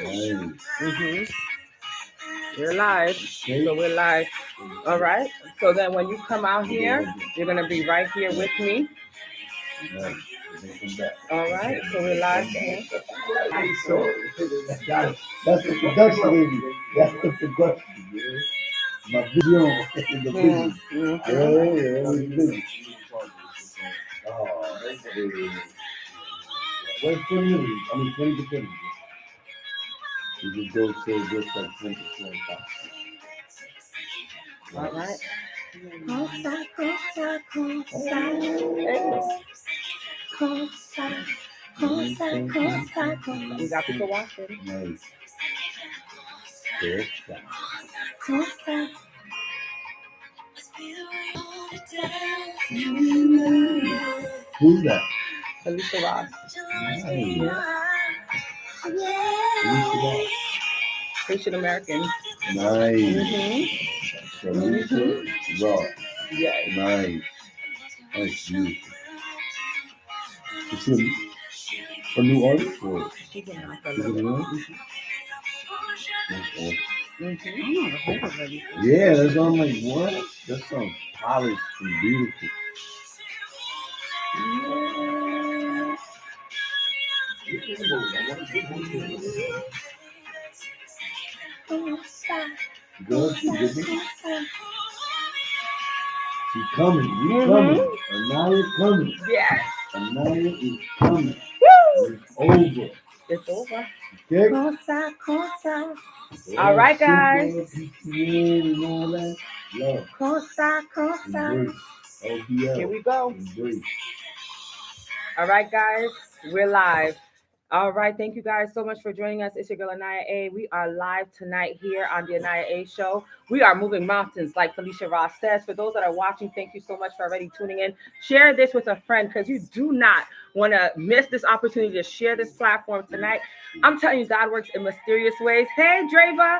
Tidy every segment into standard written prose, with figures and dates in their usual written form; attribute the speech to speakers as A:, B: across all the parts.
A: Mm-hmm. We're live. So we're live. All right. So then when you come out here, you're gonna be right here with me. All right. So we're live here.
B: So that's the production, baby. That's the production. My vision in the vision. Yeah, the vision. Oh, where's 20 minutes? I mean, 20 to 20. You just go to just like 10 to 25.
A: All right. We got people watching.
B: Nice. Who's that?
A: Alicia Ross.
B: Nice.
A: Haitian American.
B: Nice.
A: Mm-hmm.
B: Raw.
A: Yes.
B: Nice. Nice. Beautiful. Is she a new artist or?
A: She's in
B: Is it a new artist?
A: Mm-hmm.
B: Yeah, that's why I'm like, what? That sounds polished and beautiful. Good, she good. She's coming, you coming. Anaya coming.
A: Yes.
B: Anaya is coming.
A: Woo!
B: It's over.
A: It's over.
B: Okay?
A: All right, guys.
B: PTN and all that. Love. Embrace. LBL.
A: Here we go.
B: Embrace.
A: All right, guys. We're live. All right. Thank you guys so much for joining us. It's your girl, Anaya A. We are live tonight here on the Anaya A Show. We are moving mountains, like Felicia Ross says. For those that are watching, thank you so much for already tuning in. Share this with a friend because you do not want to miss this opportunity to share this platform tonight. I'm telling you, God works in mysterious ways. Hey, Drava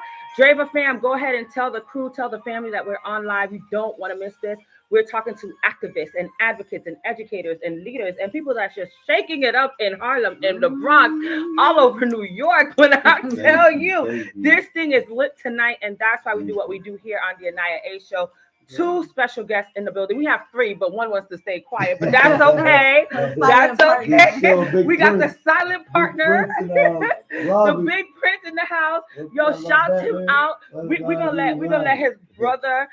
A: fam, go ahead and tell the crew, tell the family that we're on live. You don't want to miss this. We're talking to activists and advocates and educators and leaders and people that's just shaking it up in Harlem and the Bronx, all over New York. When I tell you, this thing is lit tonight, and that's why we do what we do here on the Anaya A Show. Two special guests in the building. We have three, but one wants to stay quiet, but that's okay. That's okay. We got the silent partner, the big prince in the house. Yo, shout him out. We're gonna let his brother,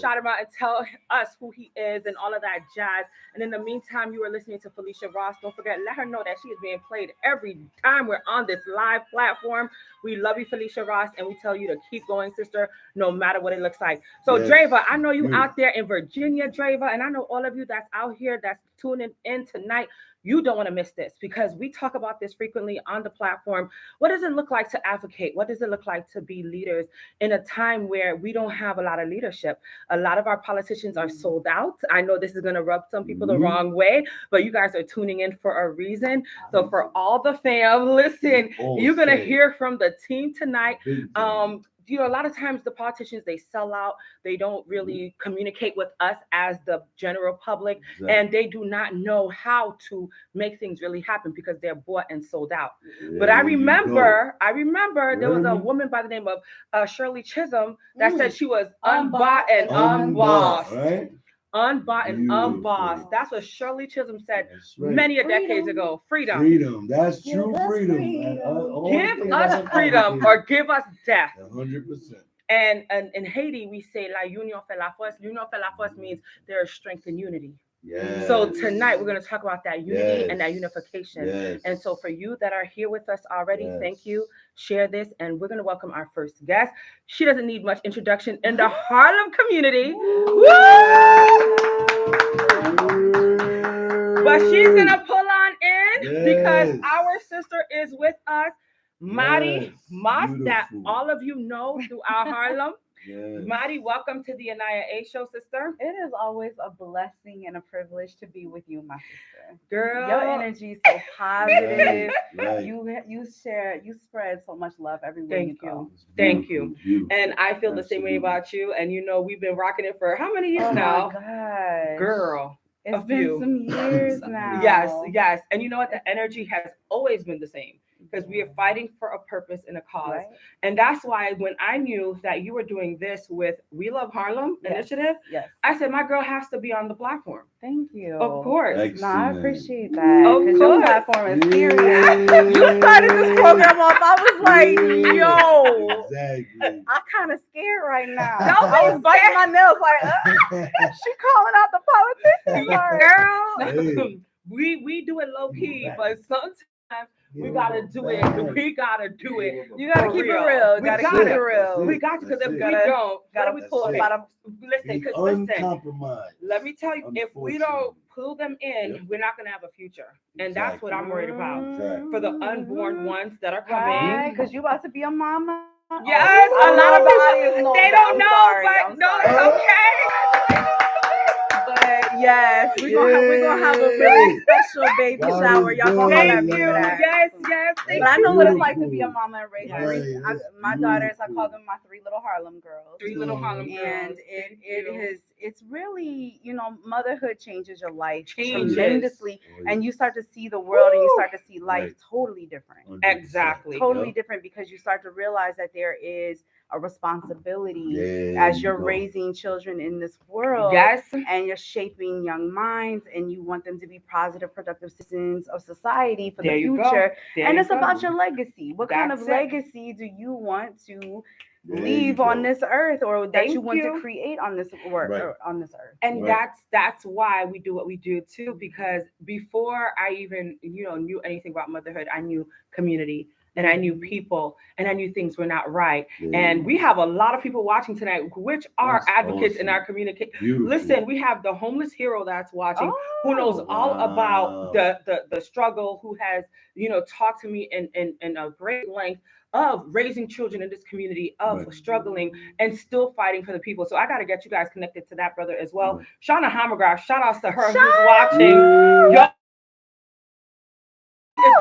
A: shout him out and tell us who he is and all of that jazz. And in the meantime, you are listening to Felicia Ross. Don't forget, let her know that she is being played every time we're on this live platform. We love you, Felicia Ross, and we tell you to keep going, sister, no matter what it looks like. So, yes. Drava, I know you out there in Virginia, Drava, and I know all of you that's out here that's tuning in tonight. You don't want to miss this because we talk about this frequently on the platform. What does it look like to advocate? What does it look like to be leaders in a time where we don't have a lot of leadership? A lot of our politicians are sold out. I know this is going to rub some people the wrong way, but you guys are tuning in for a reason. So for all the fam, listen, you're going to hear from the team tonight. A lot of times the politicians, they sell out. They don't really communicate with us as the general public, and they do not know how to make things really happen because they're bought and sold out. But I remember there was a woman by the name of Shirley Chisholm that said she was unbought and unbossed. Right? Unbought and unbossed. That's what Shirley Chisholm said many a decades ago. Freedom.
B: That's true freedom.
A: Give us freedom or give us death.
B: 100%.
A: And in Haiti, we say La Union fait la force. Union fait la force means there is strength in unity. Yes. So tonight we're going to talk about that unity and that unification. Yes. And so for you that are here with us already, thank you. Share this, and we're going to welcome our first guest. She doesn't need much introduction in the Harlem community. Woo! But she's going to pull on in because our sister is with us. Mari Moss, that all of you know throughout Harlem. Mari, welcome to the Anaya A Show, sister.
C: It is always a blessing and a privilege to be with you, my sister.
A: Girl,
C: your energy is so positive. You spread so much love everywhere you go.
A: Thank you. And I feel the same way about you. And we've been rocking it for how many years now?
C: Oh my gosh.
A: Girl.
C: It's been some years now.
A: Yes. And you know what? The energy has always been the same. because we are fighting for a purpose and a cause.
C: Right.
A: And that's why when I knew that you were doing this with We Love Harlem
C: Yes.
A: initiative,
C: Yes.
A: I said, my girl has to be on the platform.
C: Thank you.
A: Of course.
C: No, I
B: Excellent.
C: appreciate that.
A: Of
C: Because your
A: course.
C: platform is
B: Yeah.
C: serious. You started this program off. I was like,
B: Yeah.
C: yo,
B: Exactly.
C: I'm kind of scared right now.
A: Don't be
C: I was biting
A: scared.
C: my nails like, she calling out the politicians. Sorry.
A: Girl,
B: Hey.
A: we do it low key, but sometimes we
B: Yeah,
A: gotta do it.
B: man.
A: We gotta do it.
C: You gotta
A: For
C: keep
A: real.
C: it real.
A: We
C: Gotta
A: got
C: keep
A: it.
C: it real.
A: We got to, because if we
C: Gotta-
A: don't,
C: Gotta
A: let me
C: pull
B: That's
C: up
B: it.
C: out of.
A: listen.
B: Be
A: Because listen,
B: uncompromised.
A: let me tell you, if we don't
B: Unfortunately.
A: pull them in,
B: Yep.
A: we're not gonna have a future, and that's what I'm worried about
B: Exactly.
A: for the unborn ones that are coming.
C: Right, because you about to be a mama.
A: Yes,
C: Oh,
A: a lot of
C: the
A: people
C: audience knows
A: they
C: that.
A: don't
C: I'm
A: know,
C: sorry.
A: but
C: I'm
A: no,
C: sorry.
A: it's okay.
C: But yes, we're gonna have a really special baby
B: God
C: shower.
B: is
C: Y'all gonna
B: good,
C: come
A: Thank
C: at me for
A: you.
C: that.
A: Yes, yes. Thank
C: But I know
A: you.
C: what it's like to be a mama and raise
A: Yes.
C: three.
B: Right, that's
C: My daughters, I call
B: beautiful.
C: them my three little Harlem girls.
A: Three little Harlem girls.
C: And
A: Thank you.
C: it's really, motherhood changes your life
A: Changes.
C: tremendously,
B: Oh, yeah.
C: and you start to see the world and you
A: Woo.
C: start to see life
B: Right.
C: totally different.
B: 100%.
A: Exactly.
C: Totally
B: Yep.
C: different, because you start to realize that there is a responsibility
B: There
C: as
B: you
C: you're
B: go.
C: raising children in this world,
A: Yes.
C: and you're shaping young minds, and you want them to be positive, productive citizens of society for
A: There
C: the
A: you go.
C: future.
A: There
C: And
A: you
C: it's
A: go.
C: about your legacy. What kind of
A: That's it.
C: legacy do you want to
B: There
C: leave
B: you
C: on
B: go.
C: this earth, or that
A: Thank
C: you want
A: you.
C: to create on this work,
B: Right.
C: or on this earth?
A: And
B: Right.
A: that's why we do what we do too, because before I even knew anything about motherhood, I knew community, and I knew people, and I knew things were not right.
B: Yeah.
A: And we have a lot of people watching tonight which are
B: That's
A: advocates in
B: awesome.
A: our community.
B: Beautiful.
A: Listen, we have the homeless hero that's watching, who knows
C: Oh,
A: all about
B: Wow.
A: the struggle, who has talked to me in a great length of raising children in this community, of
B: Right.
A: struggling and still fighting for the people. So I got to get you guys connected to that brother as well.
B: Right.
A: Shauna Hammergraph, shout outs to her who's
C: Shauna!
A: watching.
B: Yeah.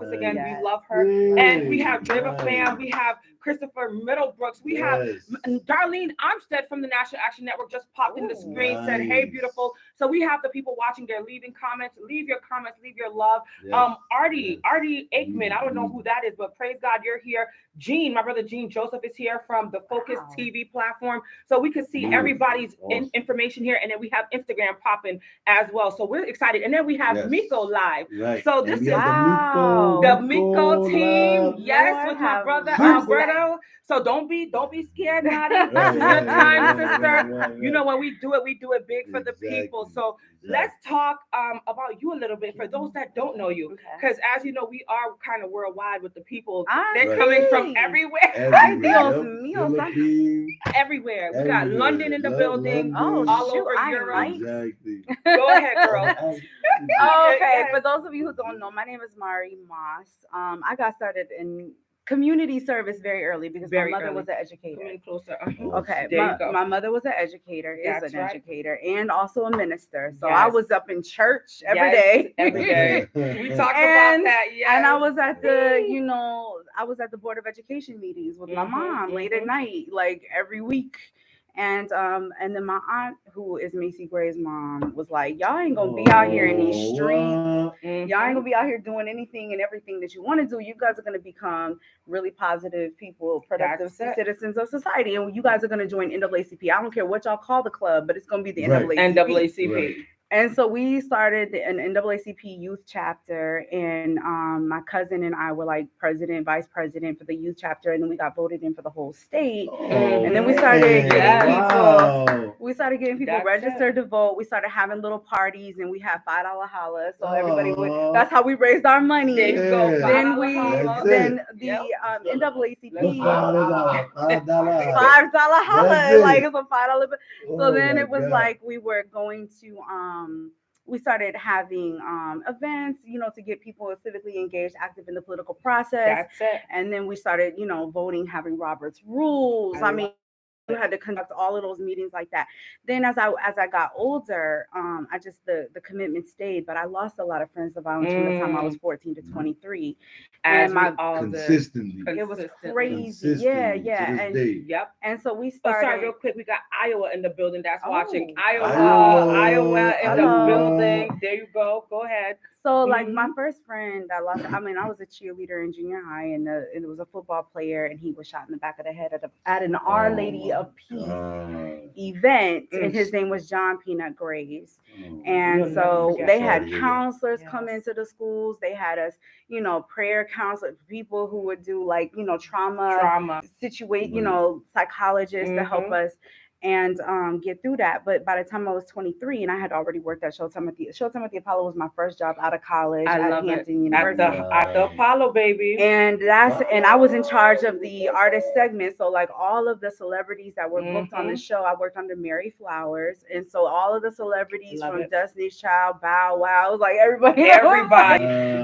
A: Once again, we
C: Yes.
A: love her.
B: Yeah.
A: And we have Driva
B: Right.
A: Fam, we have Christopher Middlebrooks, we have
B: Yes.
A: Darlene Armstead from the National Action Network just popped in the
C: Ooh.
A: screen, said, "Hey,
B: Nice.
A: beautiful." So we have the people watching there leaving comments. Leave your comments, leave your love.
B: Yes.
A: Artie
B: Yes.
A: Aikman, I don't know who that is, but praise God, you're here. Gene, my brother Gene Joseph is here from the Focus
C: Wow.
A: TV platform. So we can see
B: Beautiful.
A: everybody's
B: Awesome.
A: information here. And then we have Instagram popping as well. So we're excited. And then we have
B: Yes.
A: Miko live.
B: Right.
A: So
B: And
A: this
B: we
A: is
B: have
C: Wow.
A: the Miko team,
B: Lab.
A: yes,
C: Lord
A: with my
C: have
A: brother
C: mercy.
A: Alberto. So don't be scared, Nadi.
B: Right,
A: This is your
B: right,
A: time,
B: right,
A: sister.
B: right.
A: You know, when we do it big for the people.
B: Exactly.
A: So let's talk about you a little bit for those that don't know you,
C: Okay.
A: because as you know, we are kind of worldwide with the people.
C: I
A: They're
B: Right.
A: coming from
C: see.
A: everywhere,
C: Ay, Dios
B: Yep.
C: mío, santo.
B: Philippines.
A: everywhere. We got
B: Everywhere.
A: London in the
B: Yep,
A: building,
B: London.
C: Oh,
A: all
C: shoot,
A: over
C: I
A: Europe.
C: might.
B: Exactly.
A: Go ahead, girl.
C: Okay,
A: Yes.
C: for those of you who don't know, my name is Mari Moss. I got started in community service very early because
A: Very
C: my mother
A: early.
C: was an
A: Come
C: educator.
A: in closer.
C: Okay,
A: There you go.
C: my mother was an educator, is
A: That's
C: an
A: right.
C: educator, and also a minister. So I
A: Yes.
C: was up in church every
A: Yes,
C: day.
A: every day. We talked
C: And-
A: about that. Yes.
C: And I was at I was at the Board of Education meetings with my
A: Mhm,
C: mom late at
A: mhm.
C: night, like every week. And then my aunt, who is Macy Gray's mom, was like, "Y'all ain't gonna be out here in these
B: Oh,
C: streets.
B: wow.
C: Y'all ain't gonna be out here doing anything and everything that you want to do. You guys are gonna become really positive people, productive
A: That's it.
C: citizens of society, and you guys are gonna join NAACP. I don't care what y'all call the club, but it's gonna be the
B: Right.
C: NAACP."
A: NAACP.
B: Right.
C: And so we started an NAACP youth chapter, and my cousin and I were like president, vice president for the youth chapter, and then we got voted in for the whole state.
B: Oh,
C: And then we
B: man.
C: started getting
B: Wow.
C: We started getting people
A: That's
C: registered to vote. We started having little parties, and we had $5 holla, so everybody would.
B: Aw.
C: That's how we raised our money.
A: There you go.
B: Yeah.
C: Then
A: $5
C: then
B: That's
C: the
A: Yep.
C: NAACP
B: What's $5? $5.
C: $5 holla,
B: That's it.
C: like it's a $5. So
B: Oh,
C: then
B: my
C: it was
B: God.
C: like we were going to we started having events, to get people civically engaged, active in the political process.
A: That's it.
C: And then we started, voting, having Robert's rules. I mean, you had to conduct all of those meetings like that. Then as I got older, I just the commitment stayed, but I lost a lot of friends to violence from the time I was 14 to 23.
A: As
C: And
A: we all did.
B: Consistently.
C: It was
A: Consistently.
C: crazy. Yeah,
B: Consistently
C: yeah.
B: to this
C: And
B: day.
A: Yep.
C: and so we
A: Oh,
C: started.
A: sorry, real quick. We got Iowa in the building that's watching.
C: Oh.
A: Iowa in
B: Iowa.
A: the
B: Iowa.
A: building. There you go. Go ahead.
C: So like my first friend I lost, I mean, I was a cheerleader in junior high, and it was a football player, and he was shot in the back of the head at an Our
B: Oh
C: Lady
B: my
C: of Peace
B: God.
C: event, and his name was John Peanut Graves.
B: Oh,
C: And
A: You'll never
C: so
A: forget
C: they
B: sorry
C: had
B: to hear that.
C: counselors come
A: Yes.
C: into the schools. They had us, prayer counselors, people who would do like, trauma
A: Trauma.
C: situate,
B: Right.
C: psychologists to help
A: Mm-hmm.
C: us and get through that. But by the time I was 23, and I had already worked at Showtime at the Apollo was my first job out of college
A: I
C: at
A: love it.
C: Hampton
A: At
C: University.
A: the
B: Right.
A: Apollo, baby.
C: And I was in charge of the artist segment. So like all of the celebrities that were booked on the
A: Mm-hmm.
C: show, I worked under Mary Flowers. And so all of the celebrities
A: Love
C: from
A: it.
C: Destiny's Child, Bow Wow, it was like everybody,
A: Everybody.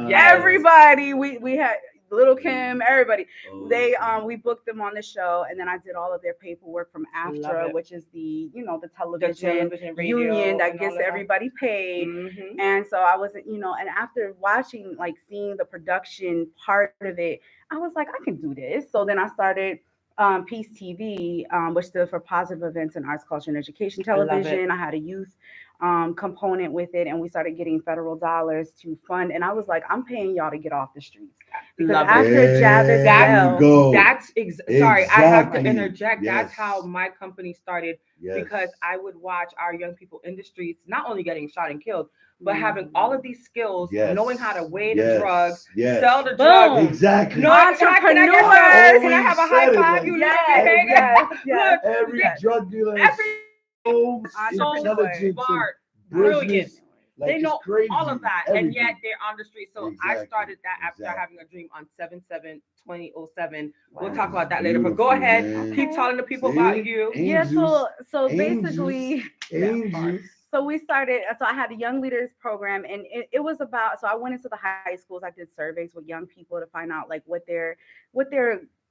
A: Yes.
C: everybody. We had Little Kim, everybody. They
B: Okay.
C: we booked them on the show, and then I did all of their paperwork from
A: Love
C: AFTRA,
A: it.
C: which is the
A: The
C: television
A: television,
C: union
A: radio,
C: that
A: and all
C: gets
A: of that.
C: everybody paid.
A: Mm-hmm.
C: And so I wasn't, and after watching, like seeing the production part of it, I was like, I can do this. So then I started Peace TV, which stood for Positive Events in Arts, Culture, and Education
A: I love it.
C: Television. I had a youth component with it, and we started getting federal dollars to fund. And I was like, I'm paying y'all to get off the streets because
A: Love it.
C: after Javis
A: That's
B: There you
C: fell,
B: go.
A: sorry, I have to
B: Exactly.
A: interject. That's how
B: Yes.
A: my company started
B: Yes.
A: because I would watch our young people in the streets not only getting shot and killed, but having
C: Mhm.
A: all of these skills,
B: Yes.
A: knowing how to weigh the drugs,
B: Yes. Yes.
A: sell the drugs.
C: Boom.
B: Exactly.
A: No, can I get some?
C: Entrepreneurs.
A: Can I
B: Always
A: have a high
B: said it
A: five?
B: like
A: You look at me
C: Yes,
A: hanging.
C: yes, yes,
A: Look,
B: every
C: yes.
B: drug dealer is
A: everything
B: so
A: so
C: Entrepreneur.
B: intelligent and
A: smart, brilliant.
B: business.
A: They
B: Like it's
A: know all of
B: crazy.
A: that, and yet
B: Everything.
A: they're on the street. So I
B: Exactly.
A: started that after having
B: Exactly.
A: a dream on 7/7/2007. We'll
B: That
A: talk
C: Wow.
B: is
A: about that later. But go
B: beautiful,
A: ahead,
B: man.
A: keep
C: Okay.
A: telling the people about
B: See?
A: you.
C: Yeah,
B: Angels.
C: so
B: Angels.
C: basically, that part.
B: Angels.
C: So we started. So I had a young leaders program, and it was about. So I went into the high schools. I did surveys with young people to find out like what their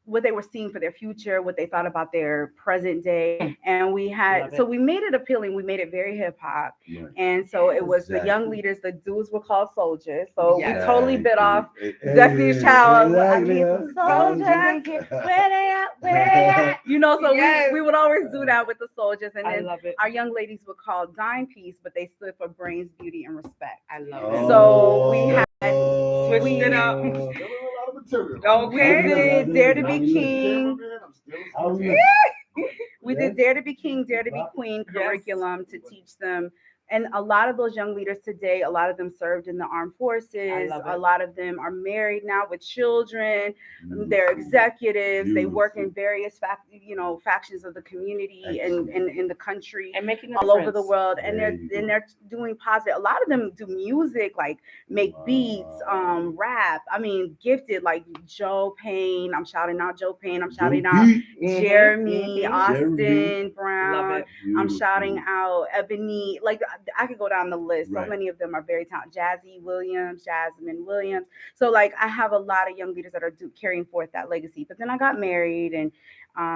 C: what they were seeing for their future, what they thought about their present day,
A: Mm,
C: and we had.
A: love
C: So
A: it.
C: we made it appealing. We made it very hip hop,
B: Right.
C: and so it
A: Yes.
C: was the young
B: Exactly.
C: leaders. The dudes were called soldiers. So we
A: Yes.
C: totally bit off
B: Exactly.
C: Destiny's Child. I
B: Exactly.
C: need
B: Yeah.
C: some soldiers
A: Soldiers.
C: in here. Where they at? Where they at? So
A: Yes.
C: we would always do that with the soldiers. And
A: I
C: then
A: love it.
C: our young ladies were called Dime Piece, but they stood for Brains, Beauty, and Respect.
A: I love it.
C: So we had
A: Switched it up.
B: Oh.
D: Still a lot of material.
C: we
B: How we
A: Okay.
B: look? How
C: did
B: we
C: Dare
B: look?
C: to
B: How
C: Be
B: we look?
C: King.
D: Cameraman, I'm still
B: How we look?
C: We
B: Yes.
C: did Dare to Be King, Dare to Be
B: Wow.
C: Queen
A: Yes.
C: curriculum to teach them. And a lot of those young leaders today, a lot of them served in the armed
A: I
C: forces.
A: love
C: A
A: it.
C: lot of them are married now with children. They're
B: Beautiful.
C: executives. They work
B: Beautiful.
C: in various factions of the community and
B: Excellent.
C: in the country,
A: And making a
C: all over the
A: difference.
C: world. And
B: There you go.
C: they're doing positive. A lot of them do music, like make beats,
B: Wow.
C: rap. I mean, gifted like Joe Payne. I'm shouting out Joe Payne. I'm
B: Joe
C: shouting out
B: Pete.
A: Mm-hmm.
C: Jeremy,
A: Mm-hmm.
B: Jeremy.
C: Austin
A: Love
C: Brown.
A: it.
C: I'm shouting
B: Beautiful.
C: out Ebony. Like I could go down the list. So
B: Right.
C: many of them are very talented. Jazzy Williams, Jasmine Williams. So like I have a lot of young leaders that are carrying forth that legacy. But then I got married and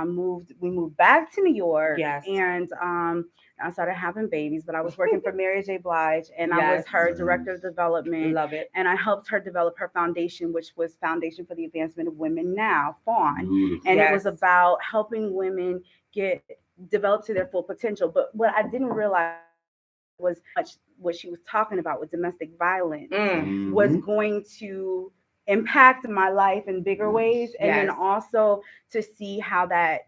C: moved. We moved back to New York,
A: Yes.
C: and I started having babies. But I was working for Mary J. Blige, and I was
A: Yes.
C: her
B: Nice.
C: director of development.
A: Love it.
C: And I helped her develop her foundation, which was Foundation for the Advancement of Women Now, Fawn.
B: Beautiful.
C: And it was
A: Yes.
C: about helping women get develop to their full potential. But what I didn't realize was much what she was talking about with domestic violence
A: Mm.
C: was
B: Mhm.
C: going to impact my life in bigger ways, and then
A: Yes.
C: also to see how that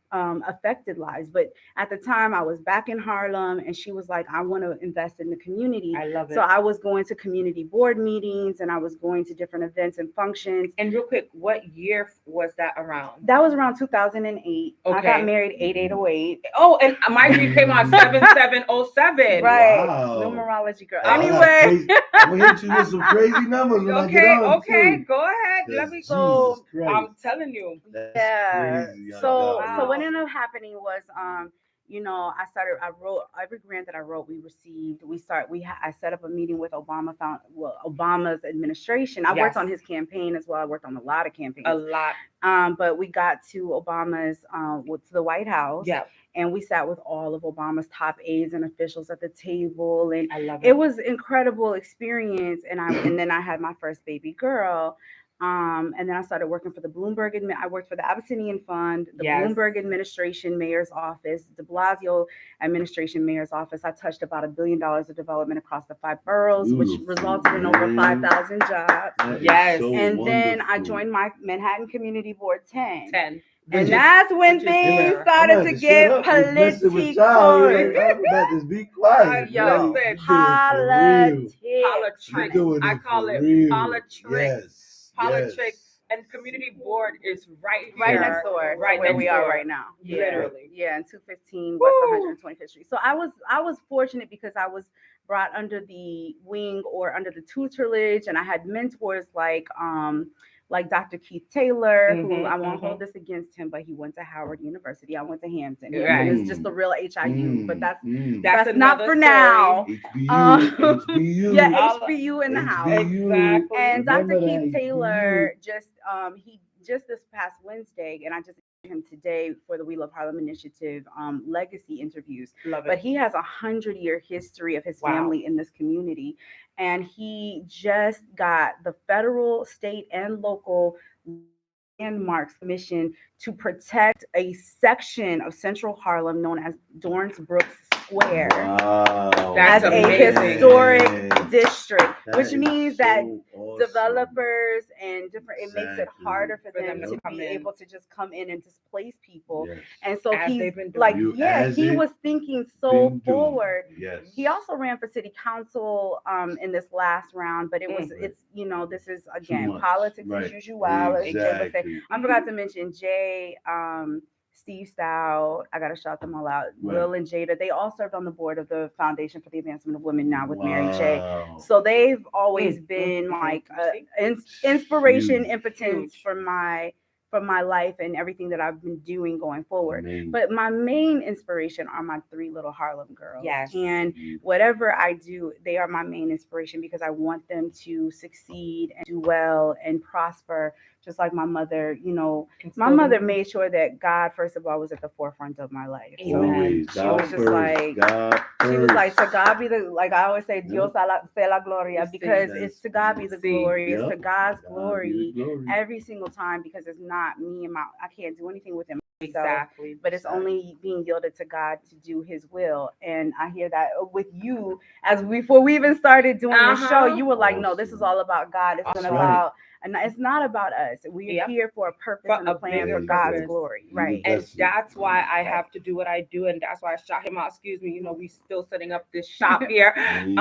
C: affected lives. But at the time I was back in Harlem, and she was like, I want to invest in the community.
A: I love
C: So
A: it.
C: I was going to community board meetings, and I was going to different events and functions.
A: And real quick, what year was that around?
C: That was around 2008. I got
A: Okay.
C: married 8808.
A: Oh, and my dream came on 7/7/07.
C: Right.
B: Wow.
C: Numerology girl.
B: Oh, I got
C: Anyway.
B: crazy- I'm gonna hit you with some crazy numbers when I get
A: Okay,
B: on
A: okay,
B: too.
A: go ahead. Let
B: 'Cause
A: me.
C: So,
B: Jesus Christ.
A: I'm telling you.
B: That's
C: Yeah.
B: crazy. Young
C: So
B: God.
C: so what
A: Wow.
C: ended up happening was I wrote every grant that I wrote we received. I set up a meeting with Obama's administration. I worked
A: Yes.
C: on his campaign as well. I worked on a lot of campaigns.
A: A lot.
C: But we got to Obama's to the White House,
A: Yeah,
C: and we sat with all of Obama's top aides and officials at the table, and
A: I love
C: it
A: it.
C: was incredible experience. And then I had my first baby girl. And then I started working for the I worked for the Abyssinian Fund, the
A: Yes.
C: Bloomberg administration mayor's office, de Blasio administration mayor's office. I touched about $1 billion of development across the 5 boroughs, which
B: Beautiful,
C: resulted in over
B: man.
C: 5,000 jobs.
B: That is
A: Yes.
B: so
C: And then I
B: wonderful.
C: joined my Manhattan Community Board 10.
A: 10.
C: And
A: Which is-
C: that's when
A: which is
C: things
A: rare.
B: I'm
C: started
B: gonna
C: to
B: have shut
C: get
B: up with messing with y'all.
C: political.
B: Yeah, I'm about to be quiet.
C: Yo,
B: man.
A: Listen,
B: You do it for real.
C: politics.
A: Politics.
B: You're doing
A: I
B: it
A: call
B: for
A: it
B: real.
A: politics.
B: Yes.
A: Politics.
B: Yes.
A: And community board is right
C: Right
A: here.
C: next door to
A: Right
C: where
A: next
C: we are
A: door.
C: right now.
A: Literally.
C: Yeah, in 215
A: Woo.
C: West 125th Street. So I was fortunate because I was brought under the wing or under the tutelage, and I had mentors like Dr. Keith Taylor, who I won't hold this against him, but he went to Howard University. I went to Hampton.
A: Right.
C: Hampton is just the real HIU, but that's not
A: another
C: for
A: story.
C: now.
B: HBU.
C: Yeah, HBU in the house.
A: Exactly.
C: And Dr.
B: Remember
C: Keith
B: that
C: Taylor he just this past Wednesday, and I just interviewed him today for the We Love Harlem Initiative legacy interviews.
A: Love it.
C: But he has 100-year history of his family in this community, and he just got the federal, state, and local landmarks commission to protect a section of Central Harlem known as Dorrance Brooks Square.
B: Wow.
A: That's
C: as a
A: amazing.
C: historic district,
B: That
C: which
B: is
C: means that
B: so awesome.
C: developers and different, it makes it
B: Exactly.
C: harder for
A: For
C: them
A: them
C: to
A: to come
C: be
A: in.
C: able to just come in and displace people.
B: Yes.
C: And so
A: As
C: he's
A: they've been doing.
C: like,
B: As
C: he
B: it
C: was thinking
B: been
C: so
B: doing.
C: forward.
B: Yes.
C: He also ran for city council in this last round, but it's this is again
B: much.
C: politics
B: Right.
C: as usual. As Jay would say.
B: Exactly.
C: I forgot to mention Jay, Steve Stout. I gotta shout them all out.
B: Right.
C: Will and Jada. They all served on the board of the Foundation for the Advancement of Women now with Mary J.
B: Wow.
C: So they've always been like inspiration,
B: Huge.
C: impotence for my life and everything that I've been doing going forward.
B: Amazing.
C: But my main inspiration are my 3 little Harlem girls.
A: Yes.
C: And whatever I do, they are my main inspiration because I want them to succeed and do well and prosper. Just like my mother, my mother made sure that God, first of all, was at the forefront of my life. So
B: Always.
C: she was just like, she was like, to God be like I always say, Dios sea la gloria, because it's to God be the glory. It's to God's glory every single time, because it's not me and I can't do anything with him.
A: Exactly.
C: But it's only being yielded to God to do his will. And I hear that with you, before we even started doing the show, you were like, no, this is all about God. It's about, and it's not about us. We're here for a purpose and a plan for God's glory. Right.
A: And that's why I have to do what I do. And that's why I shot him out. Excuse me. We still setting up this shop here. And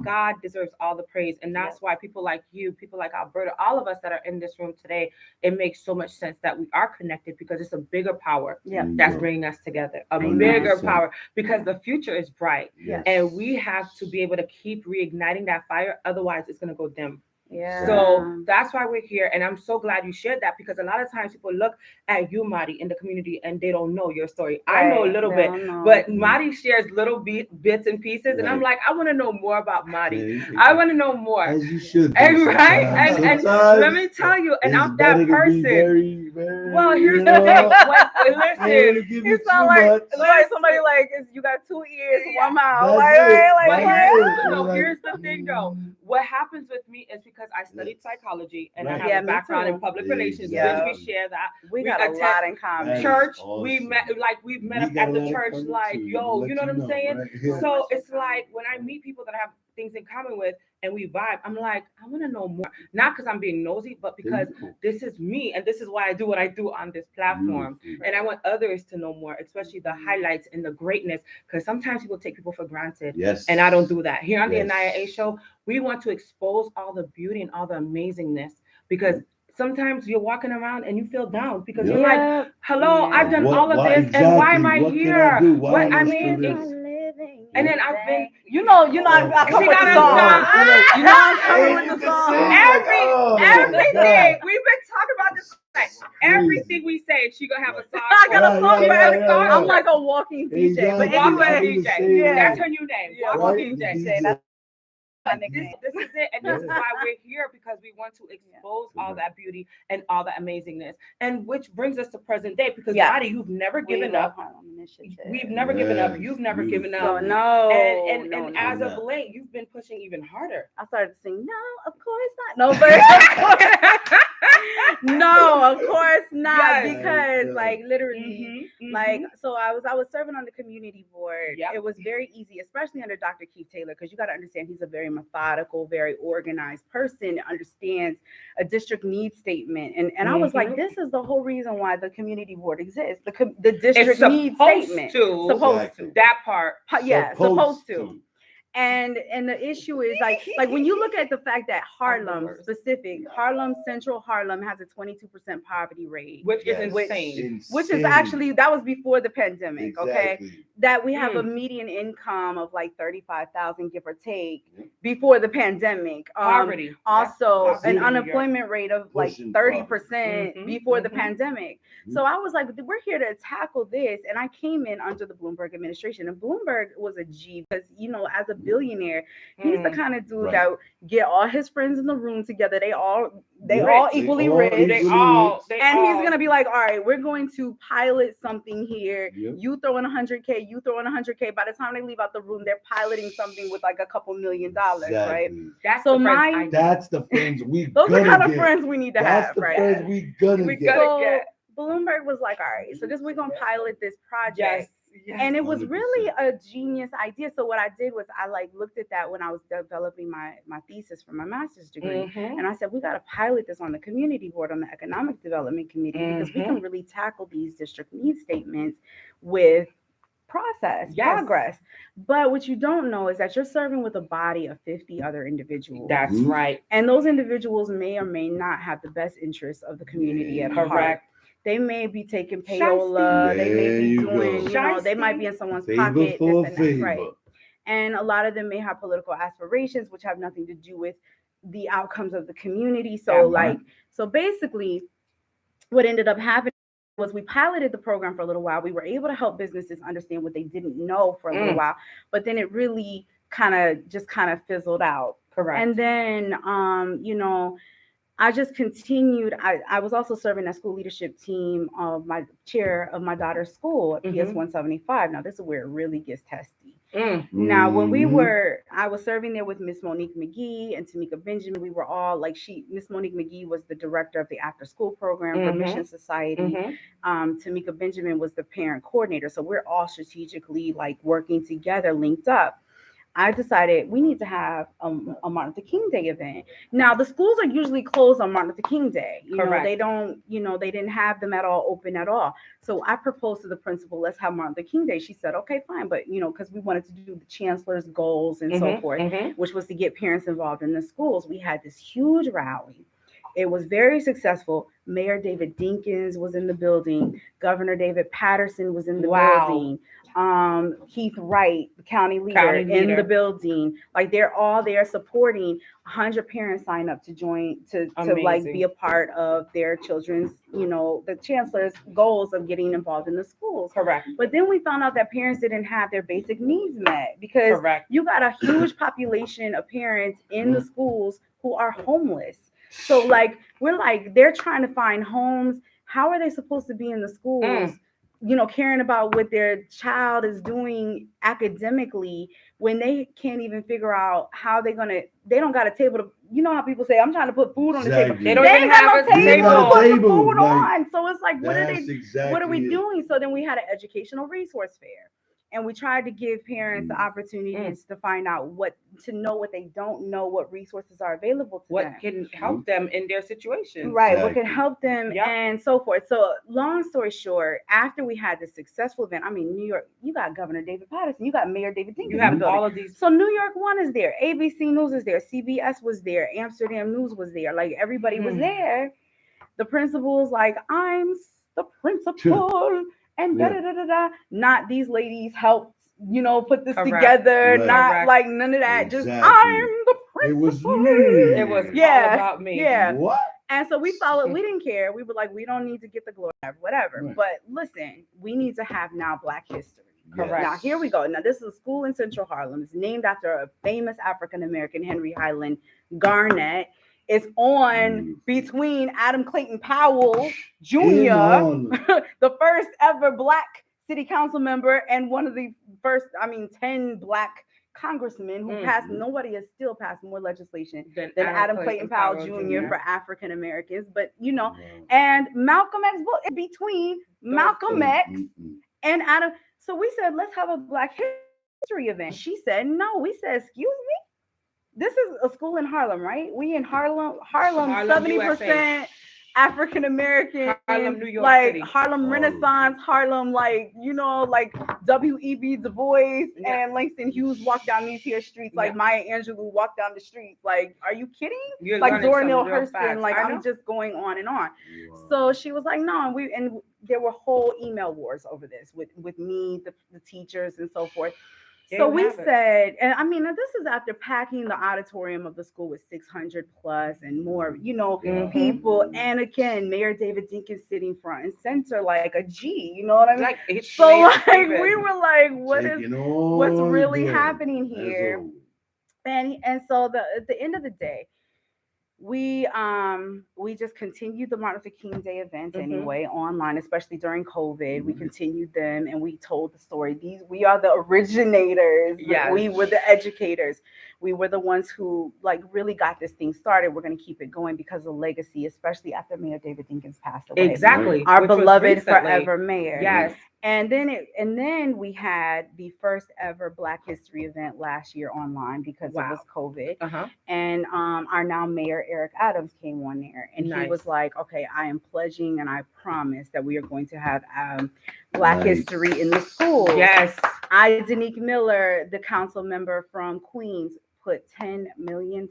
A: God deserves all the praise. And that's why people like you, people like Alberta, all of us that are in this room today, it makes so much sense that we are connected, because it's a bigger power that's bringing us together. A bigger power, because the future is bright.
B: Yes.
A: And we have to be able to keep reigniting that fire. Otherwise, it's going to go dim.
C: Yeah.
A: So that's why we're here. And I'm so glad you shared that, because a lot of times people look at you, Madi, in the community, and they don't know your story. Right. I know a little bit, but Madi shares little bits and pieces. And I'm like, I want to know more about Madi. I want to know more.
B: As you should.
A: And let me tell you, and I'm that person. Well, here's the thing. Listen,
C: you sound like somebody like, you got 2 ears, 1 mouth.
A: Here's the thing though. What happens with me is because I studied psychology and I have a background in public relations, which we share that.
C: We got a lot in common.
A: Church, we've met up at the church, like, yo, you know what I'm saying? Right? So it's like when I meet people that I have things in common with and we vibe, I'm like, I want to know more. Not because I'm being nosy, but because this is me and this is why I do what I do on this platform. And I want others to know more, especially the highlights and the greatness, because sometimes people take people for granted.
B: Yes.
A: And I don't do that. Here on the Anaya A Show, we want to expose all the beauty and all the amazingness, because sometimes you're walking around and you feel down because you're like, hello, I've done all of this, and why am I here? I mean, and then I've been,
C: I come with the song. I'm coming with the song.
A: Everything. We've been talking about this. Like, everything we say, she gonna have a song.
C: I got a song for every song. I'm like a walking DJ.
B: Exactly.
C: But anyway,
A: that's her new name. Walking DJ. This is it, and this is
B: Yeah.
A: why we're here, because we want to expose all that beauty and all that amazingness. And which brings us to present day, because
C: Yeah.
A: Dottie, you've never
C: We
A: given
C: love
A: up.
C: Harlem Initiative.
A: We've never given up.
B: Yes,
A: You've never given
C: So
A: up.
B: beautiful.
C: no,
A: And
C: no,
A: as
C: no.
A: of late, you've been pushing even harder.
C: I started to sing. No, of course not. No, but no, of course not.
A: Yes.
C: Because like literally, like
A: Mhm.
C: so I was serving on the community board.
A: Yep.
C: It was very easy, especially under Dr. Keith Taylor, because you got to understand he's a very methodical, very organized person. Understands a district need statement, and I was like,
A: Mhm.
C: this is the whole reason why the community board exists. The
A: It's
C: district need
A: supposed
C: statement.
A: to.
C: Supposed
B: Exactly.
C: to.
A: That part.
C: Yeah, supposed to.
B: to.
C: And the issue is like when you look at the fact that
A: I'm the
C: Harlem
A: worst.
C: specific Harlem Central Harlem has a 22% poverty rate,
A: Which is
B: Yes.
A: insane.
C: which is
B: Insane.
C: actually that was before the pandemic. Okay,
B: Exactly.
C: that we have a
A: Mm.
C: median income of like 35,000 give or take before the pandemic.
A: Poverty.
C: Also
B: That's
C: an
B: it.
C: unemployment rate of like
B: Pushing
C: 30%
A: Mhm,
C: before the
A: mhm.
C: pandemic. So I was like, we're here to tackle this, and I came in under the Bloomberg administration, and Bloomberg was a G because as a billionaire, he's the
A: Mm.
C: kind of dude
B: Right.
C: that get all his friends in the room together. They all
A: Rich.
C: equally
B: They all
C: rich.
A: They
B: equally
A: all.
B: rich.
A: They
C: And
A: all.
C: he's gonna be like, all right, we're going to pilot something here.
B: Yep.
C: You throw in 100K, you throw in 100K. By the time they leave out the room, they're piloting something with like a couple $1,000,000, right?
B: Exactly.
A: That's
C: So
A: the friends
C: my-
A: I need.
B: That's the friends we
C: Those are the
B: gonna
C: kind of
B: get.
C: friends we need to
B: That's
C: have,
B: the
C: right?
B: friends we gonna
A: We
B: get.
A: gotta
C: So
A: get.
C: Bloomberg was like, all right, so we're gonna pilot this project.
A: Yes. Yes.
C: And it was
B: 100%.
C: really a genius idea. So what I did was I like looked at that when I was developing my thesis for my master's degree.
A: Mhm.
C: And I said, we got to pilot this on the community board, on the economic development committee, because we can really tackle these district need statements with progress. But what you don't know is that you're serving with a body of 50 other individuals.
A: That's
B: Mhm.
A: right.
C: And those individuals may or may not have the best interests of the community at heart.
A: Correct.
C: They may be taking payola. They may
B: There
C: be
B: you
C: doing,
B: go.
C: they might be in someone's
B: Favor
C: pocket.
B: for
C: This and that,
B: favor.
C: right? And a lot of them may have political aspirations, which have nothing to do with the outcomes of the community. So, so basically, what ended up happening was we piloted the program for a little while. We were able to help businesses understand what they didn't know for a little while, but then it really kind of fizzled out.
A: Correct.
C: And then, I just continued. I was also serving that school leadership team of my chair of my daughter's school at PS 175. Now, this is where it really gets testy. Now, when I was serving there with Miss Monique McGee and Tamika Benjamin. We were all like, Miss Monique McGee was the director of the after school program for Mission Society. Tamika Benjamin was the parent coordinator. So we're all strategically like working together, linked up. I decided we need to have a Martin Luther King Day event. Now, the schools are usually closed on Martin Luther King Day. They don't, they didn't have them at all open at all. So I proposed to the principal, let's have Martin Luther King Day. She said, okay, fine. But, because we wanted to do the chancellor's goals and so forth, which was to get parents involved in the schools. We had this huge rally. It was very successful. Mayor David Dinkins was in the building. Governor David Patterson was in the building. Keith Wright, the county leader, in the building. Like, they're all there supporting. 100 parents sign up to join to like be a part of their children's, the chancellor's goals of getting involved in the schools.
A: Correct.
C: But then we found out that parents didn't have their basic needs met because you got a huge population of parents in the schools who are homeless. So like, we're like, they're trying to find homes. How are they supposed to be in the schools, caring about what their child is doing academically when they can't even figure out how they don't got a table to, how people say, I'm trying to put food on the table.
B: Exactly.
A: They don't even
C: got
A: have
C: no
A: a
C: table to put the
B: table,
C: food
B: like,
C: on. So it's like, what are we
B: it.
C: doing? So then we had an educational resource fair. And we tried to give parents the opportunities to find out to know what they don't know, what resources are available to them.
A: What can help them in their situation.
C: Right, what can help them
A: Yep.
C: and so forth. So long story short, after we had this successful event, New York, you got Governor David Patterson, you got Mayor David Dinkins.
A: You have all of these.
C: So New York One is there, ABC News is there, CBS was there, Amsterdam News was there, like everybody was there. The principal was like, I'm the principal. And not these ladies helped, put this together.
B: Right.
C: Not like none of that.
B: Exactly.
C: Just I'm the principal.
B: It was me.
A: It was all about me.
C: Yeah.
B: What?
C: And so we followed. We didn't care. We were like, we don't need to get the glory, whatever.
B: Right.
C: But listen, we need to have now Black history.
A: Correct.
C: Now, here we go. Now, this is a school in Central Harlem. It's named after a famous African American, Henry Highland Garnett. It's on between Adam Clayton Powell Jr., the first ever black city council member, and one of the first, 10 black congressmen who passed, nobody has still passed more legislation than Adam Clayton Powell Jr. for African Americans. But, and Malcolm X book is between Malcolm X and Adam. So we said, let's have a Black History event. She said, no. We said, excuse me? This is a school in Harlem, right? We in Harlem, 70% African American,
A: Harlem, New York
C: like
A: City.
C: Harlem Renaissance, Harlem, like, like W.E.B. Du Bois and Langston Hughes walked down these here streets, like Maya Angelou walked down the streets. Like, are you kidding?
A: You're
C: like Zora Neale
A: Hurston,
C: Hurston, like I'm just going on and on. So she was like, no, and there were whole email wars over this with me, the teachers, and so forth. So we said, and this is after packing the auditorium of the school with 600 plus and more, people. And again, Mayor David Dinkins sitting front and center like a G, you know what I mean? So we were like, what's really happening here? And so at the end of the day, we just continued the Martin Luther King Day events anyway online, especially during COVID. We continued them and we told the story. We are the originators.
A: Yes.
C: We were the educators. We were the ones who like really got this thing started. We're going to keep it going because of legacy, especially after Mayor David Dinkins passed away.
A: Exactly.
C: Our beloved forever mayor.
A: Yes.
C: And then we had the first ever Black History event last year online because it was COVID. And our now mayor Eric Adams came on there, and he was like, "Okay, I am pledging and I promise that we are going to have Black history in the schools."
A: Yes.
C: Danique Miller, the council member from Queens, put $10 million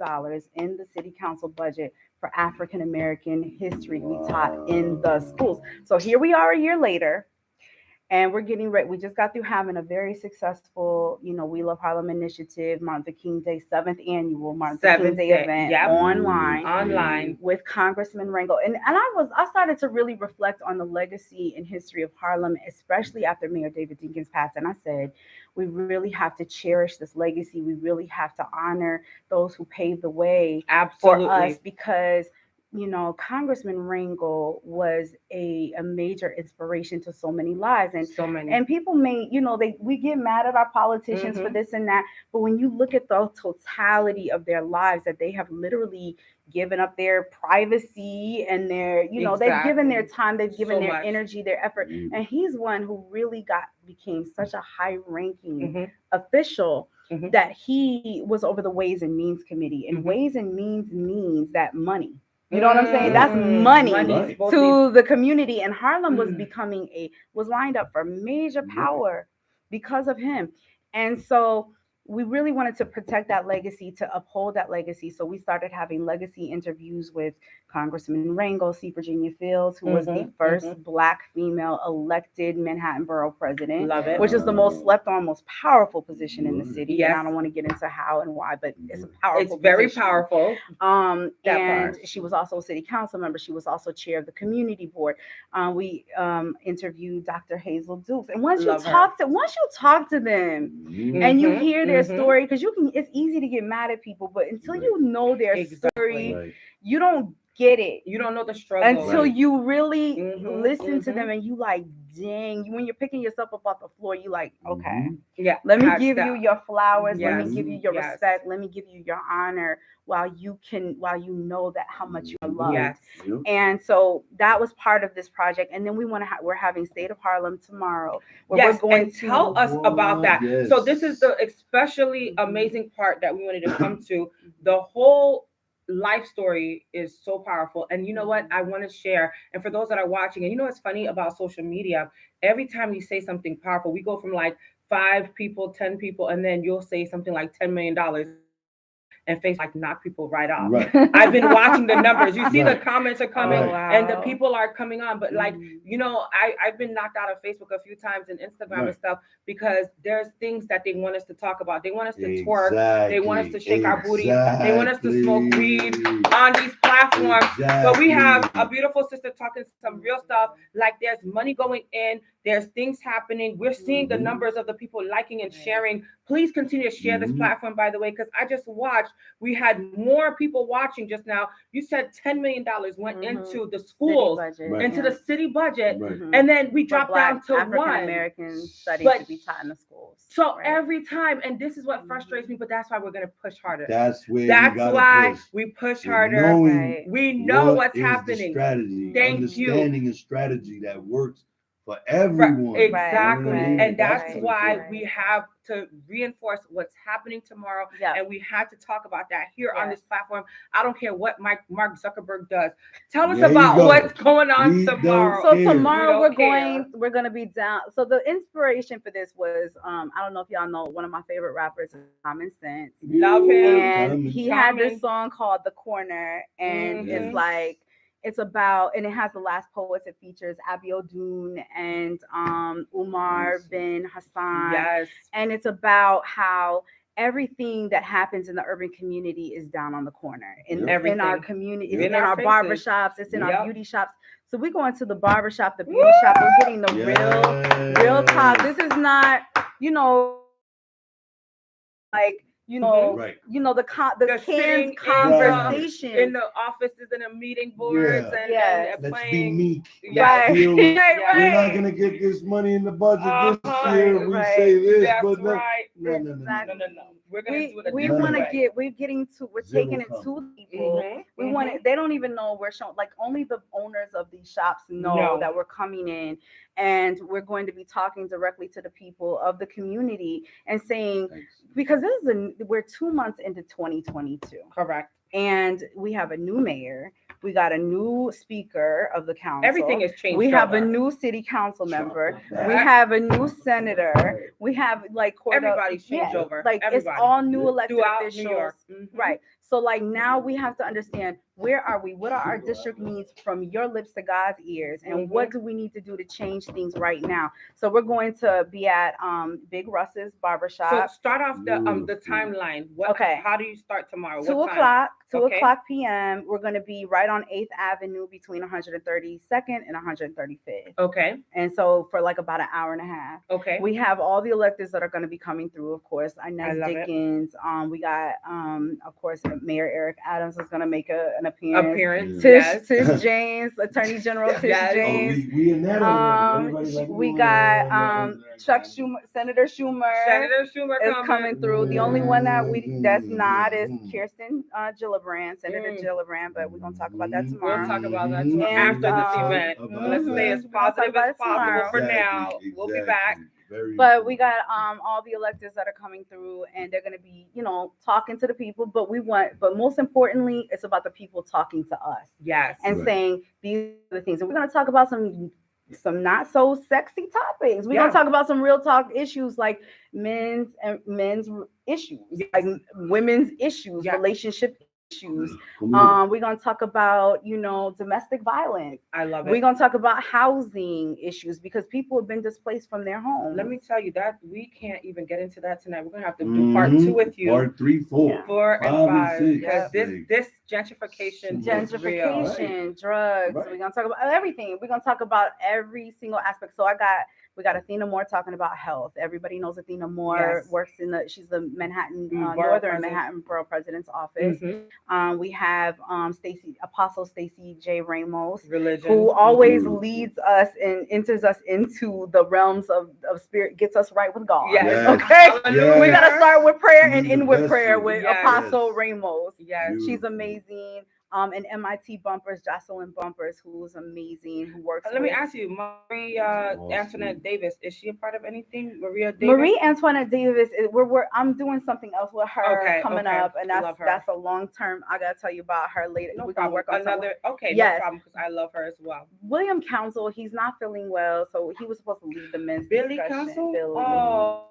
C: in the city council budget for African American history to be taught in the schools. So here we are a year later. And we're getting ready. We just got through having a very successful, We Love Harlem initiative, Martin Luther King Day, 7th annual Martin Luther King Day event online with Congressman Rango. And I started to really reflect on the legacy and history of Harlem, especially after Mayor David Dinkins passed. And I said, we really have to cherish this legacy. We really have to honor those who paved the way for us because Congressman Rangel was a major inspiration to so many lives, and people may, we get mad at our politicians for this and that, but when you look at the totality of their lives, that they have literally given up their privacy and their, they've given their time, they've given their energy, their effort, and he's one who really became such a high-ranking official. That he was over the Ways and Means Committee, and Ways and means that money. You know what I'm saying? That's money to the community. And Harlem was lined up for major power because of him. And so we really wanted to protect that legacy, to uphold that legacy. So we started having legacy interviews with Congressman Rangel, C. Virginia Fields, who was the first Black female elected Manhattan Borough president, which is the most slept on, most powerful position in the city. And I don't want to get into how and why, but it's a powerful
A: very
C: position.
A: powerful.
C: And she was also a city council member. She was also chair of the community board. We interviewed Dr. Hazel Dukes. And once you talk to them and you hear their story, because it's easy to get mad at people, but until you know their story, you don't get it.
A: You don't know the struggle
C: until you really listen to them, and you like, dang, when you're picking yourself up off the floor, you like, okay, let me give you your flowers, let me give you your respect, let me give you your honor, while you know that how much you are loved. And so that was part of this project. And then we're having State of Harlem tomorrow, where we're going to
A: tell us about that. So this is the especially amazing part that we wanted to come to. The whole life story is so powerful. And you know what I want to share, and for those that are watching, and you know what's funny about social media, every time you say something powerful, we go from like 5 people, 10 people, and then you'll say something like $10 million. and Facebook like knock people right off.
B: Right.
A: I've been watching the numbers. You see the
B: Right.
A: comments are coming
C: Oh
B: Right.
A: and the
C: wow.
A: people are coming on, but like
C: Mhm.
A: I've been knocked out of Facebook a few times and Instagram and
B: Right.
A: stuff because there's things that they want us to talk about. They want us to twerk. They want us to
B: Exactly.
A: shake our booties. They want us to smoke weed on these platforms. But we have a
B: Exactly.
A: beautiful sister talking some real stuff. Like there's money going in, there's things happening. We're seeing the
B: Mhm.
A: numbers of the people liking and sharing. Please continue to share this
B: Mhm.
A: platform, by the way, because I just watched. We had more people watching just now. You said $10 million went
C: Mhm.
A: into the
C: City
A: schools,
C: budget.
B: Right.
A: into the
C: Yeah.
A: city budget,
B: Right.
C: Mhm.
A: and then we
C: For
A: dropped
C: Black
A: down to
C: African
A: one.
C: American studies
A: But
C: to be taught in the schools.
A: so
C: Right.
A: every time, and this is what frustrates me, but that's why we're gonna push harder.
B: That's where we
A: That's
B: gotta
A: why
B: push.
A: we push
B: And
A: harder.
B: knowing
C: Right.
A: We know
B: what
A: what's
B: is the
A: happening.
B: strategy,
A: Thank you.
B: understanding a strategy that works for everyone. You know what I
A: Exactly.
B: mean?
A: And
B: That's
A: that's
B: what it's
A: why
B: for.
A: we have to reinforce what's happening tomorrow.
C: Yeah.
A: And we had to talk about that here on
C: Yes.
A: this platform. I don't care what Mark Zuckerberg does. Tell us
B: There you
A: about
B: go.
A: what's going on
B: We don't
A: tomorrow.
C: So
B: care.
C: tomorrow
A: We don't care.
C: we're gonna be down. So the inspiration for this was I don't know if y'all know one of my favorite rappers is Common Sense.
A: Love him.
C: And
B: Common.
C: he had this
A: Common.
C: song called The Corner, and it's
A: Mhm.
C: like it's about, and it has the last poets. It features Abiodun and Umar bin Hassan,
A: Yes.
C: and it's about how everything that happens in the urban community is down on the corner in
B: Yep.
C: in our
A: Everything.
C: community, it's
B: Yep.
C: in
A: In our
C: our barber
A: faces.
C: shops, it's in our
A: Yep.
C: beauty shops. So we go into the barber shop, the beauty shop, we're getting the real talk.
B: Yes.
C: This is not, you know, like
A: Mhm.
B: Right.
C: the
A: The
C: canned
A: sitting
C: conversations.
A: in the offices and the meeting boards
B: Yeah.
A: and
C: Yes.
B: Let's be
A: playing.
B: meek.
A: Yes.
C: Right.
B: Deal with.
A: Right,
B: We're not
A: right.
B: gonna get this money in the budget this
A: Uh-huh.
B: year.
C: Right,
B: We
C: right.
B: say this,
A: That's
B: but no,
A: right.
B: no, no, no, no,
A: No, no,
C: Exactly.
A: no. We're gonna do it a
C: We
B: None
C: want
B: of
C: to
A: different
B: that.
A: way.
C: we're
B: Zero
C: taking it to
B: comment.
C: the people. We want it. They don't even know we're showing. Like only the owners of these shops know
A: No.
C: that we're coming in, and we're going to be talking directly to the people of the community and saying,
B: Thanks.
C: because we're 2 months into 2022,
A: Correct.
C: and we have a new mayor. We got a new speaker of the council.
A: Everything has changed
C: We have a
A: over.
C: new city council member.
B: Chocolate
C: We
B: back.
C: have a new senator. We have like
A: Everybody's changed over.
C: like it's
A: Everybody.
C: all new elected
A: Throughout New
C: officials.
A: York. Mhm.
C: Right. So like now we have to understand, where are we? What are our district needs from your lips to God's ears? And what do we need to do to change things right now? So we're going to be at Big Russ's
A: So
C: barbershop.
A: start off the
B: Beautiful.
A: timeline. What?
C: Okay.
A: How do you start tomorrow?
C: 2
A: What time?
C: o'clock, 2
A: Okay.
C: o'clock p.m. We're going to be right on 8th Avenue between 132nd and 135th.
A: Okay.
C: And so for like about an hour and a half.
A: Okay.
C: We have all the electeds that are going to be coming through, of course. Inez
A: love it.
C: Dickens. We got, of course, Mayor Eric Adams is going to make an appearance.
A: Appearance.
B: Yeah.
A: Yes.
C: Tish James, Attorney General Tish
A: Yes.
B: Oh,
C: James.
B: we in that already. Everybody like,
C: We
B: "Ooh,
C: got
B: no."
C: Chuck Schumer, Senator Schumer
A: Senator Schumer
C: is coming through. The only one that's not is Kirsten Gillibrand, Senator
A: Mm.
C: Gillibrand, but we're gonna talk about that
A: We'll
C: tomorrow.
A: talk about that
B: Mhm.
A: tomorrow
C: And,
A: after this
C: um,
A: event.
B: About
A: Let's stay as
C: we're gonna talk
A: positive
C: about
A: as
C: it
A: possible
C: tomorrow.
A: for now. We'll be back.
B: Very
C: But we
B: important.
C: got all the electeds that are coming through, and they're gonna be, talking to the people. But most importantly, it's about the people talking to us
A: Yes.
C: and
B: Right.
C: saying these are the things. And we're gonna talk about some not so sexy topics. We're
A: Yeah.
C: gonna talk about some real talk issues like men's issues,
A: Yes.
C: like women's issues,
A: Yeah.
C: relationship issues.
B: Come on.
C: We're gonna talk about domestic violence.
A: I love
C: We're
A: it.
C: gonna talk about housing issues because people have been displaced from their homes.
A: Let me tell you that we can't even get into that tonight. We're gonna have to do part 2 with you.
B: Part 3, 4,
C: Yeah.
A: 4 and
B: 5,
A: 5
B: and 6.
A: because this
B: Like,
A: this gentrification is real.
C: Gentrification, drugs.
B: Right.
C: We're gonna talk about everything. We're gonna talk about every single aspect. So we got Athena Moore talking about health. Everybody knows Athena Moore
A: Yes.
C: works she's the Manhattan
A: Borough
C: Northern
A: President.
C: Manhattan Borough President's office.
A: Mhm.
C: We have Apostle Stacy J. Ramos,
A: Religion.
C: who always
B: Mhm.
C: leads us and enters us into the realms of spirit, gets us right with God.
A: Yes.
B: Yes.
C: Okay.
A: Hallelujah.
C: We gotta start with prayer and
B: She's
C: end
B: the
C: with
B: best
C: prayer
B: one.
C: with
A: Yes.
C: Apostle
B: Yes.
C: Ramos.
A: Yes.
C: She's
B: Beautiful.
C: amazing. And MIT Bumpers, Jocelyn Bumpers, who's amazing, who works
A: Let me
C: with
A: ask you, Marie
B: Awesome.
A: Antoinette Davis, is she a part of anything? Maria Davis?
C: Marie Antoinette Davis. I'm doing something else with her
A: Okay,
C: coming
A: okay.
C: up, and
A: Love her.
C: that's a long term. I gotta tell you about her later.
A: No
C: We're gonna
A: problem.
C: work on
A: Another. Okay, no
C: Yes.
A: problem because I love her as well.
C: William Council. He's not feeling well, so he was supposed to lead the men's
A: Billy
C: discussion.
A: Council.
C: Billy.
A: Oh,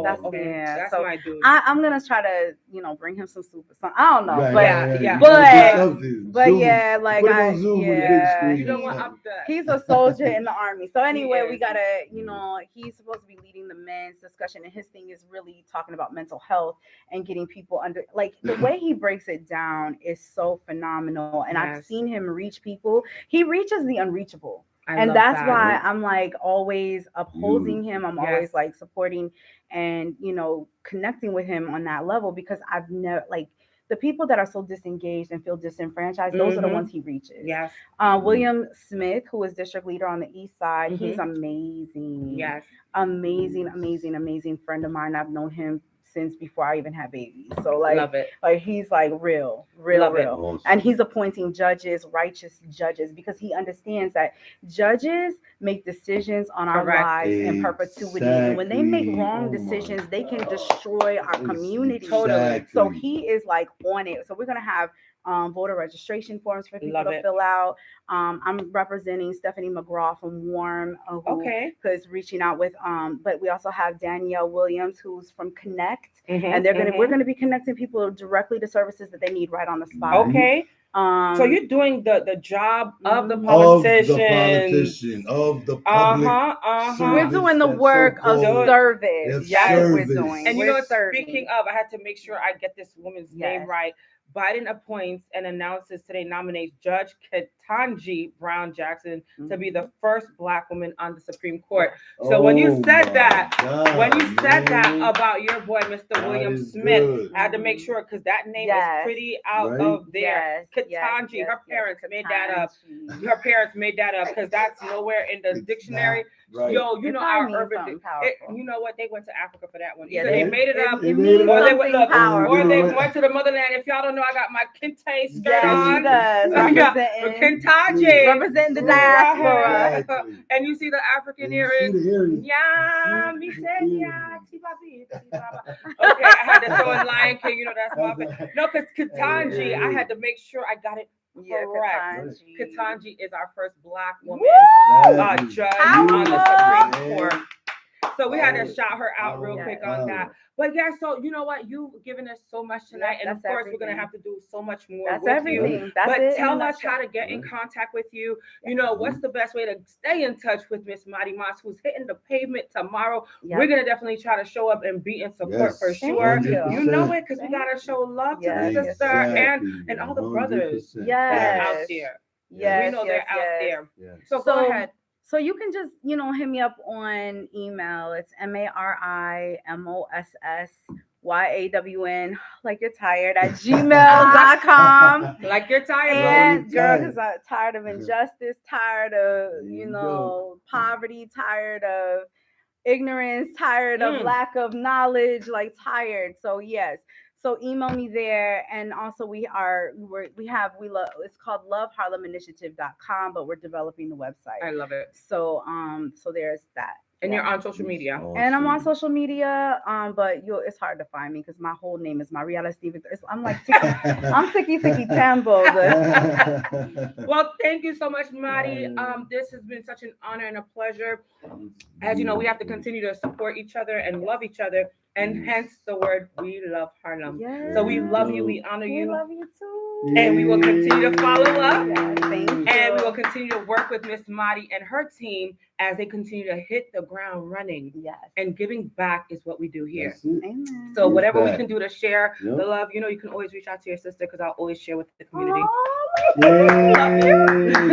C: That's
A: okay.
C: yeah.
A: That's
C: So
A: my dude.
C: I'm gonna try to bring him some soup or something. I don't know,
B: Right,
C: but
A: Yeah,
B: right, right.
A: yeah.
B: You gotta do
C: but
B: something.
C: but
B: Zoom.
C: yeah, like
B: Put him on Zoom with a big screen
A: You
B: or
A: know what?
B: something.
A: I'm done.
C: he's a soldier in the army. So
A: He
C: anyway, we
A: is.
C: gotta
B: Yeah.
C: he's supposed to be leading the men's discussion, and his thing is really talking about mental health and getting people under like the way he breaks it down is so phenomenal. And I've
A: Yes.
C: seen him reach people. He reaches the unreachable.
A: I
C: And
A: love
C: that's
A: that.
C: why
B: Yep.
C: I'm like always opposing
B: Beautiful.
C: him. I'm
A: Yes.
C: always like supporting and connecting with him on that level because I've never like the people that are so disengaged and feel disenfranchised, those are the ones he reaches.
A: Yes.
C: William Smith, who is district leader on the east side, he's
A: Mhm.
C: amazing.
A: Yes.
C: Amazing, amazing, amazing friend of mine. I've known him since before I even had babies. So
A: Love it.
C: like he's like real, real,
A: Love it.
C: real.
B: Awesome.
C: And he's appointing judges, righteous judges, because he understands that judges make decisions on our
A: Correct.
C: lives in perpetuity. And when they make
B: Exactly.
C: wrong
B: Oh my
C: decisions, they can
B: God.
C: destroy our
B: Yes,
C: community.
A: Totally.
C: So
B: exactly.
C: he is like on it. So we're gonna have voter registration forms for people
A: Love
C: to
A: it.
C: fill out. I'm representing Stephanie McGraw from Warm, who
A: Okay.
C: is reaching out with. But we also have Danielle Williams, who's from Connect, and
A: Mhm.
C: we're gonna be connecting people directly to services that they need right on the spot.
B: Mhm.
A: Okay. So
C: Um,
A: you're doing the job of the
C: mhm.
B: Of the
A: politicians.
B: politician, of the
A: Uh
B: public
A: huh. Uh huh.
C: We're
B: service,
C: doing the
B: that
C: work of
A: Do
B: so-called
A: it.
C: service.
B: of
C: That's what we're
B: service.
C: doing.
A: And you
C: We're
A: know, speaking
C: serving.
A: of, I had to make sure I get this woman's name
C: Yes.
A: right. Biden appoints and announces today nominates Judge Ketanji Brown Jackson to be the
C: Mhm.
A: first Black woman on the Supreme Court.
B: Oh
A: So when you said
B: my
A: that, when
B: God,
A: you said that
B: man.
A: about your boy, Mr.
B: God
A: William
B: is
A: Smith,
B: good.
A: I had to make
C: Mhm.
A: sure because that name is
C: Yes.
A: pretty out
B: Right?
A: of there.
C: Yes. Yes.
A: Ketanji,
C: Yes.
A: her
C: Yes.
A: parents made that up.
C: Katanji.
A: Her parents made that up because that's nowhere in the
B: It's
A: dictionary.
B: not right.
A: Yo, you
C: It
A: know
C: probably
A: our
C: means
A: urban.
C: something
A: It,
C: powerful.
A: you know what? They went to Africa for that one.
C: Yeah,
A: Either they
B: Right?
A: made it up,
C: it
B: They made
C: means
B: it
A: or
B: up.
A: they went
C: something
A: look,
C: powerful.
A: or they
B: Right.
A: went to the motherland. If y'all don't know, I got my kente skirt
C: Yes, she
A: on.
C: does.
A: Yeah,
C: Representing
A: Kentaje.
C: representing the
B: Yeah,
C: diaspora.
B: exactly.
A: And you see the African
B: And you see
A: earrings.
B: the earrings.
A: Yeah,
B: You
A: me
B: see
A: say
B: the
A: yeah,
B: earrings.
A: tibabi, tibaba. Okay, I had to throw in Lion King. You know that's my
B: That's
A: favorite.
B: right.
A: No, because Ketanji, I
B: Hey.
A: had to make sure I got it
C: Yeah,
A: correct.
B: Right.
C: Katanji.
A: Ketanji is our first Black woman
C: Woo!
B: That is
A: judge on the
C: Powerful.
A: Supreme Court. So we had to
B: Power,
A: shout her out real
B: power,
C: Yes.
A: quick on that.
B: power.
A: But yeah, so you know what? You've given us so much tonight.
C: Yep,
A: And of
C: that's
A: course, we're going to
C: everything.
A: have to do so much more
C: That's
A: with you.
C: everything. That's
A: But
C: it in a
A: tell us how
C: nutshell.
A: to get in
B: Right.
A: contact with you.
C: Yes.
A: You know, what's the best way to stay in touch with Miss Marty Moss, who's hitting the pavement tomorrow?
C: Yep.
A: We're going to definitely try to show up and be in support for
B: Yes,
A: sure.
C: Thank you.
A: You know
B: 100%.
A: it because we
C: Thank
A: got to show love to the
C: Yes, yes,
A: sister
C: yes, yes.
A: and all the brothers
B: 100%.
A: that are out
C: Yes.
A: there. We
C: Yes,
A: know
C: yes,
A: they're out
C: yes.
A: there.
B: Yes.
A: So go ahead.
C: So you can just, hit me up on email. It's MARIMOSSYAWN, like you're tired, at gmail.com.
A: Like you're tired,
C: And
A: boo.
C: girl, because I'm tired of injustice, tired of,
B: There you go.
C: poverty, tired of ignorance, tired of lack of knowledge, like tired. So yes. So email me there. And also we love, it's called loveharleminitiative.com, but we're developing the website.
A: I love it.
C: So there's that.
A: And
C: Yeah.
A: you're on social media.
C: And I'm on
B: Awesome.
C: social media, but it's hard to find me because my whole name is Mariela Stevens. I'm like I'm Tiki Tambo.
A: Well, thank you so much, Marty. This has been such an honor and a pleasure. As you know, we have to continue to support each other and love each other, and hence the word "We love Harlem."
C: Yes.
A: So we love you, we honor
C: We
A: you,
C: love you too.
A: and we will continue to follow up.
C: Yes, thank you.
A: And we will continue to work with Miss Marty and her team as they continue to hit the ground running.
C: Yes.
A: And giving back is what we do here.
B: That's it.
C: Amen.
A: So
B: Give
A: whatever we
B: back.
A: can do to share
B: Yep.
A: the love, you can always reach out to your sister because I'll always share with the community.
B: Yay.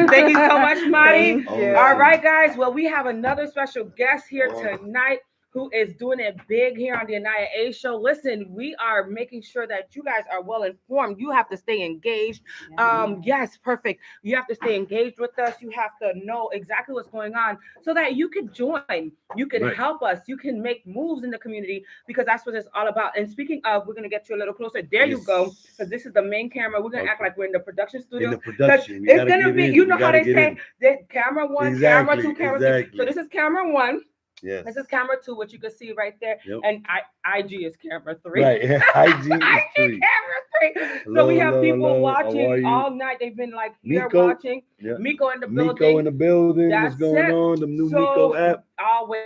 A: Thank you so much, Marty.
C: Thank you.
A: All right, guys. Well, we have another special guest here tonight who is doing it big here on the Anaya A Show. Listen, we are making sure that you guys are well informed. You have to stay engaged. Yes, perfect. You have to stay engaged with us. You have to know exactly what's going on so that you could join. You can help us. You can make moves in the community because that's what it's all about. And speaking of, we're going to get you a little closer. There you go. Because this is the main camera. We're going to act like we're in the production studio.
B: In the production.
A: It's going to be, you know how they say, that camera one, camera two, camera three. So this is camera one.
B: Yes.
A: This is camera 2, what you can see right there.
B: Yep.
A: And IG is camera 3.
B: Right. IG is 3.
A: Camera 3. So we have people watching all night. They've been like here
B: Miko.
A: watching.
B: Yeah.
A: Miko in the building.
B: Miko in the building.
A: That's
B: What's going on? The new Miko app.
A: Always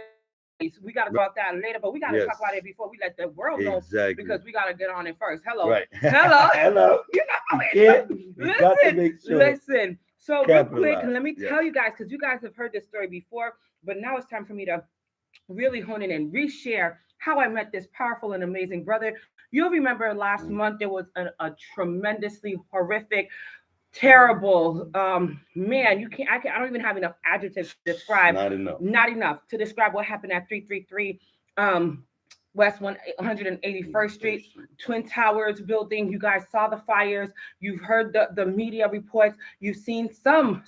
A: We got to talk about that later, but we got to talk
B: Yes.
A: about it before we let the world know
B: Exactly.
A: because we got to get on it first. Hello.
B: Right.
A: Hello.
B: Hello.
A: You know how
B: You
A: it's
B: can't. You got to
A: listen,
B: make sure.
A: listen. So real quick,
B: Capitalize.
A: let me
B: Yes.
A: tell you guys because you guys have heard this story before, but now it's time for me to really hone in and reshare how I met this powerful and amazing brother. You'll remember last
B: Mm.
A: month there was a tremendously horrific, terrible man. I don't even have enough adjectives to describe.
B: Not enough.
A: Not enough to describe what happened at 333 um West 181st Street, Twin Towers building. You guys saw the fires. You've heard the media reports. You've seen some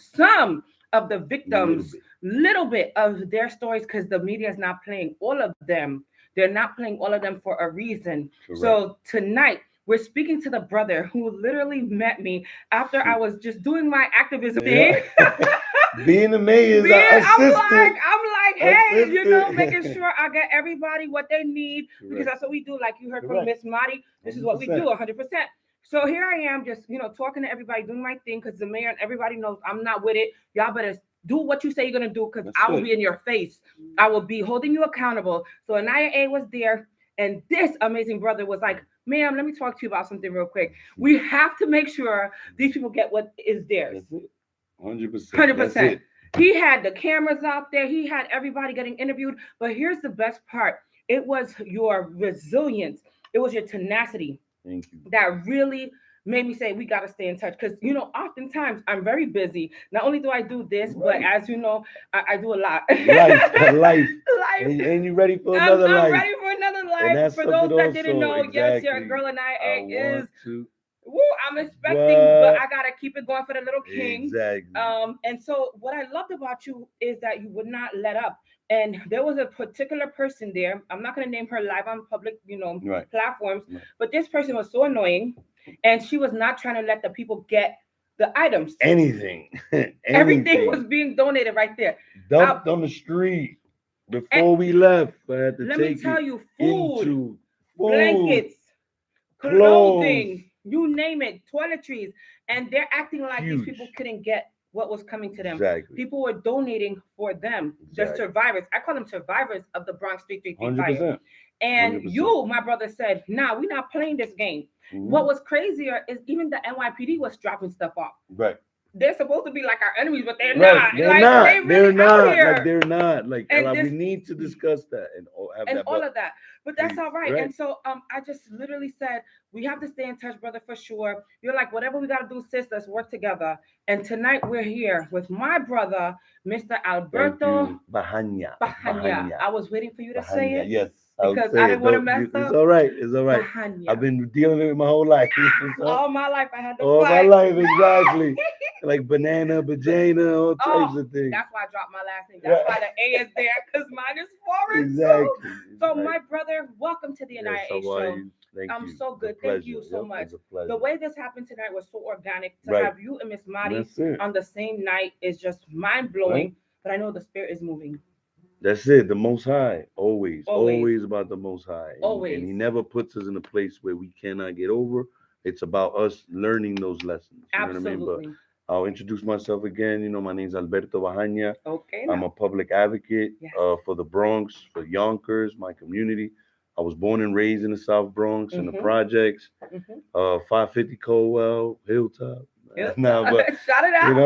A: of the victims, little bit of their stories because the media is not playing all of them. They're not playing all of them for a reason.
B: Correct.
A: So tonight we're speaking to the brother who literally met me after I was just doing my activism thing.
B: Being the mayor's assistant.
A: I'm like, hey, you know, making sure I get everybody what they need because that's what we do. Like you heard from Miss Marty, this is what we do, 100%. So here I am, just talking to everybody, doing my thing because the mayor and everybody knows I'm not with it. Y'all better do what you say you're gonna do because I will be in your face. I will be holding you accountable. So Anaya A was there, and this amazing brother was like, ma'am, let me talk to you about something real quick. We have to make sure these people get what is theirs.
B: 100%.
A: 100%. He had the cameras out there. He had everybody getting interviewed. But here's the best part. It was your resilience. It was your tenacity.
B: Thank you.
A: That really made me say we got to stay in touch because oftentimes I'm very busy. Not only do I do this, but as you know, I do a lot.
B: Life. And you ready for another life?
A: I'm ready for another life. For those that didn't know, yes, your girl and I is. Woo, I'm expecting, but I gotta keep it going for the little king.
B: Exactly.
A: And so what I loved about you is that you would not let up. And there was a particular person there. I'm not gonna name her live on public, platforms, but this person was so annoying, and she was not trying to let the people get the items.
B: Anything.
A: Everything was being donated right there.
B: Dumped on the street. Before we left, I had to
A: let
B: take
A: me tell you,
B: food,
A: blankets, clothing, you name it, toiletries, and they're acting like these people couldn't get what was coming to them.
B: Exactly.
A: People were donating for them, the survivors. I call them survivors of the Bronx 333 fire.
B: 100%.
A: And 100%. You, my brother, said, "Nah, we're not playing this game." Mm-hmm. What was crazier is even the NYPD was dropping stuff off.
B: Right.
A: They're supposed to be like our enemies, but they're
B: not.
A: They're not.
B: They're not. They're not. We need to discuss that and have
A: and
B: that.
A: All of that. But that's all right. And so I just literally said, we have to stay in touch, brother, for sure. You're like, whatever we got to do, sis, let's work together. And tonight we're here with my brother, Mr. Alberto
B: Bajana.
A: I was waiting for you to say it.
B: Yes.
A: Because I didn't want to mess up.
B: It's all right. Bajana. I've been dealing with it my whole life.
A: All my life I had to
B: all my life, exactly. Like banana, Bajana, all types of things.
A: That's why I dropped my last name. That's why the A is there, because mine is foreign.
B: Exactly.
A: So my brother, welcome to the Anaya A Show. I'm so good. Thank you so much. The way this happened tonight was so organic. To have you and Miss Marty on the same night is just mind-blowing. But I know the spirit is moving.
B: That's it. The Most High. Always about the Most High.
A: Always.
B: And he never puts us in a place where we cannot get over. It's about us learning those lessons. You
A: Absolutely.
B: know what I mean? But I'll introduce myself again. My name's Alberto Bajana.
A: Okay.
B: I'm a public advocate for the Bronx, for Yonkers, my community. I was born and raised in the South Bronx, in the projects, 550 Colwell, Hilltop.
A: Now, but shout it out.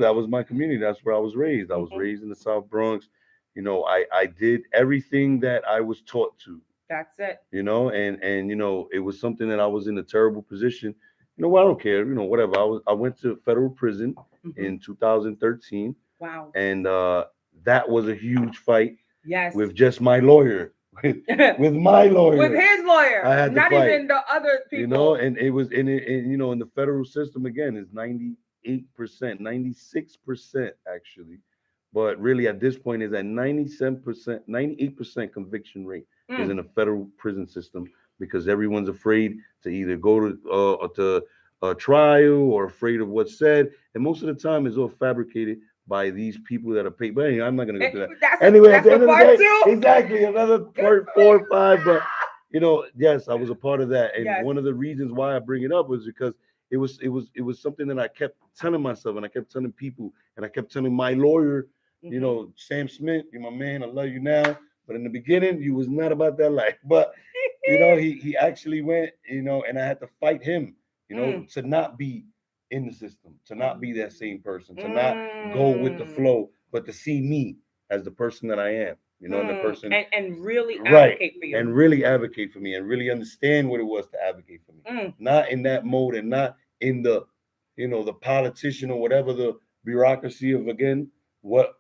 B: That was my community. That's where I was raised. I was raised in the South Bronx. I did everything that I was taught to.
A: That's it.
B: And it was something that I was in a terrible position. Well, I don't care. Whatever. I went to federal prison in 2013.
A: Wow.
B: And that was a huge fight.
A: Yes.
B: With just my lawyer. with my lawyer.
A: With his lawyer.
B: I had to
A: not
B: fight.
A: Even the other people.
B: And it was in the federal system again is 98%, 96% actually. But really at this point is at 97%, 98% conviction rate is in the federal prison system because everyone's afraid to either go to a trial or afraid of what's said. And most of the time it's all fabricated by these people that are paid. But anyway, I'm not going to go through that. Anyway, at the end of the day, exactly, another part 4 or 5. But, yes, I was a part of that. And one of the reasons why I bring it up was because it was something that I kept telling myself and I kept telling people and I kept telling my lawyer You know, Sam Smith, you're my man. I love you now. But in the beginning, you was not about that life. But you know, he actually went, you know, and I had to fight him, you know,
A: Mm.
B: to not be in the system, to not be that same person, to not go with the
A: Mm.
B: flow, but to see me as the person that I am, you know, and the
A: Mm.
B: person
A: And really
B: right,
A: advocate for you.
B: and really advocate for me and really understand what it was to advocate for me.
A: Mm.
B: Not in that mode and not in the, you know, the politician or whatever the bureaucracy of again, what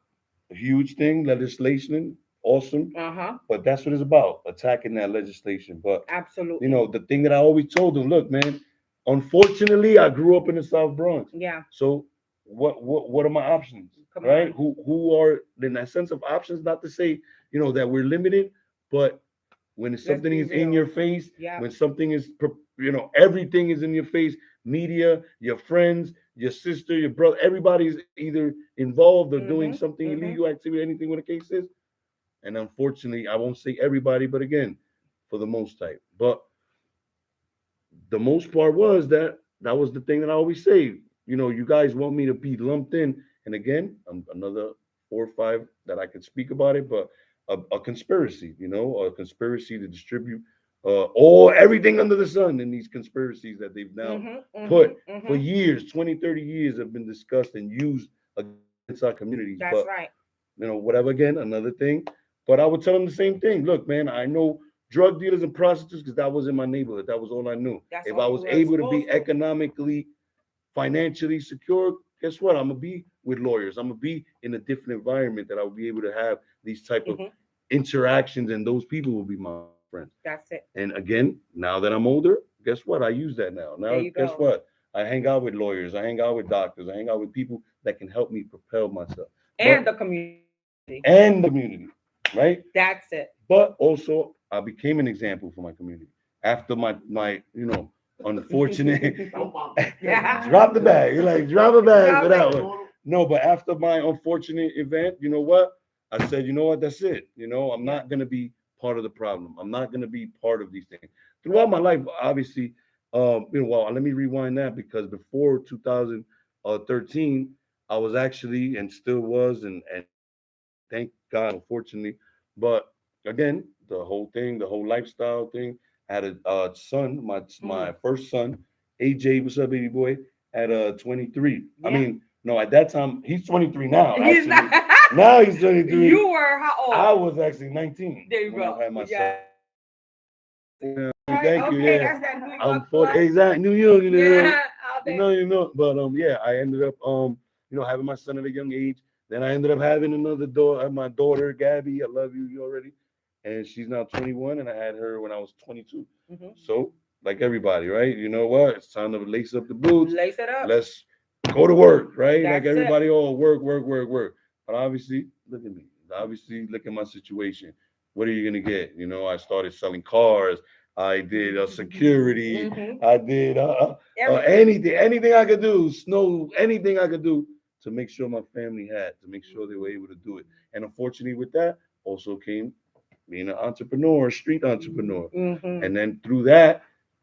B: huge thing, legislation, awesome.
A: Uh-huh.
B: But that's what it's about, attacking that legislation. But you
A: Absolutely.
B: know, the thing that I always told them, look, man, unfortunately, I grew up in the South Bronx.
A: Yeah.
B: So what are my options?
A: Come
B: Right?
A: on.
B: Who are in that sense of options? Not to say, you know, that we're limited, but when
A: Let's
B: something
A: be
B: is in
A: real.
B: your face,
A: Yeah.
B: when something is, you know, everything is in your face, media, your friends, your sister, your brother, everybody's either involved or doing
A: Mm-hmm.
B: something
A: Mm-hmm.
B: illegal activity, anything what the case is. And unfortunately, I won't say everybody, but again, for the most type. But the most part was that that was the thing that I always say. You know, you guys want me to be lumped in, and again, another 4 or 5 that I could speak about it, but a conspiracy. You know, a conspiracy to distribute all everything under the sun in these conspiracies that they've now
A: Mm-hmm.
B: put
A: Mm-hmm.
B: for
A: Mm-hmm.
B: years, 20, 30 years have been discussed and used against our communities. But
A: That's right.
B: you know, whatever again, another thing. But I would tell them the same thing. Look, man, I know drug dealers and prostitutes because that was in my neighborhood. That was all I knew.
A: That's
B: If
A: all
B: I
A: you
B: was
A: were
B: able to be
A: exposed to.
B: economically, financially secure, guess what? I'm gonna be with lawyers. I'm gonna be in a different environment that I will be able to have these type of
A: Mm-hmm.
B: interactions, and those people will be my friends.
A: That's it.
B: And again, now that I'm older, guess what? I use that now.
A: There
B: Now,
A: you
B: guess
A: go.
B: what? I hang out with lawyers. I hang out with doctors. I hang out with people that can help me propel myself. But
A: And the community.
B: and the community, right?
A: That's it.
B: But also I became an example for my community after my you know unfortunate
A: Yeah.
B: drop the bag. You're like drop a bag for
A: Drop
B: that
A: it.
B: one. No, but after my unfortunate event, you know what? I said, you know what? That's it. You know, I'm
A: Yeah.
B: not gonna be part of the problem. I'm not gonna be part of these things. Throughout my life, obviously, you know, well, let me rewind that because before 2013, I was actually and still was and thank God, unfortunately. But again, the whole thing, the whole lifestyle thing. I had a son, my
A: Mm.
B: first son, AJ. What's up, baby boy? At 23. I
A: Yeah.
B: mean, no, at that time he's 23 now.
A: He's not.
B: Actually, now he's 23.
A: You were how
B: I
A: old?
B: was actually 19
A: There you
B: when I
A: go.
B: had my son.
A: Yeah.
B: Yeah,
A: Right.
B: thank you.
A: Okay.
B: Yeah,
A: That's that New
B: I'm
A: York
B: 40.
A: blood.
B: Exactly, New York.
A: Yeah. Out
B: You
A: there.
B: know, you know. But yeah, I ended up you know, having my son at a young age. Then I ended up having another daughter, my daughter Gabby. I love you, you already. And she's now 21, and I had her when I was 22.
A: Hmm.
B: So, like everybody, right? You know what? It's time to lace up the boots.
A: Lace it up.
B: Let's go to work, right? Like
A: That's it.
B: everybody, all work, work, work, work. But obviously, look at me. Obviously, look at my situation. What are you gonna get? You know, I started selling cars. I did security.
A: Hmm.
B: I did
A: Everything.
B: anything I could do, snow, anything I could do to make sure my family had, to make sure they were able to do it. And unfortunately, with that also came being an entrepreneur, street entrepreneur.
A: Hmm.
B: And then through that,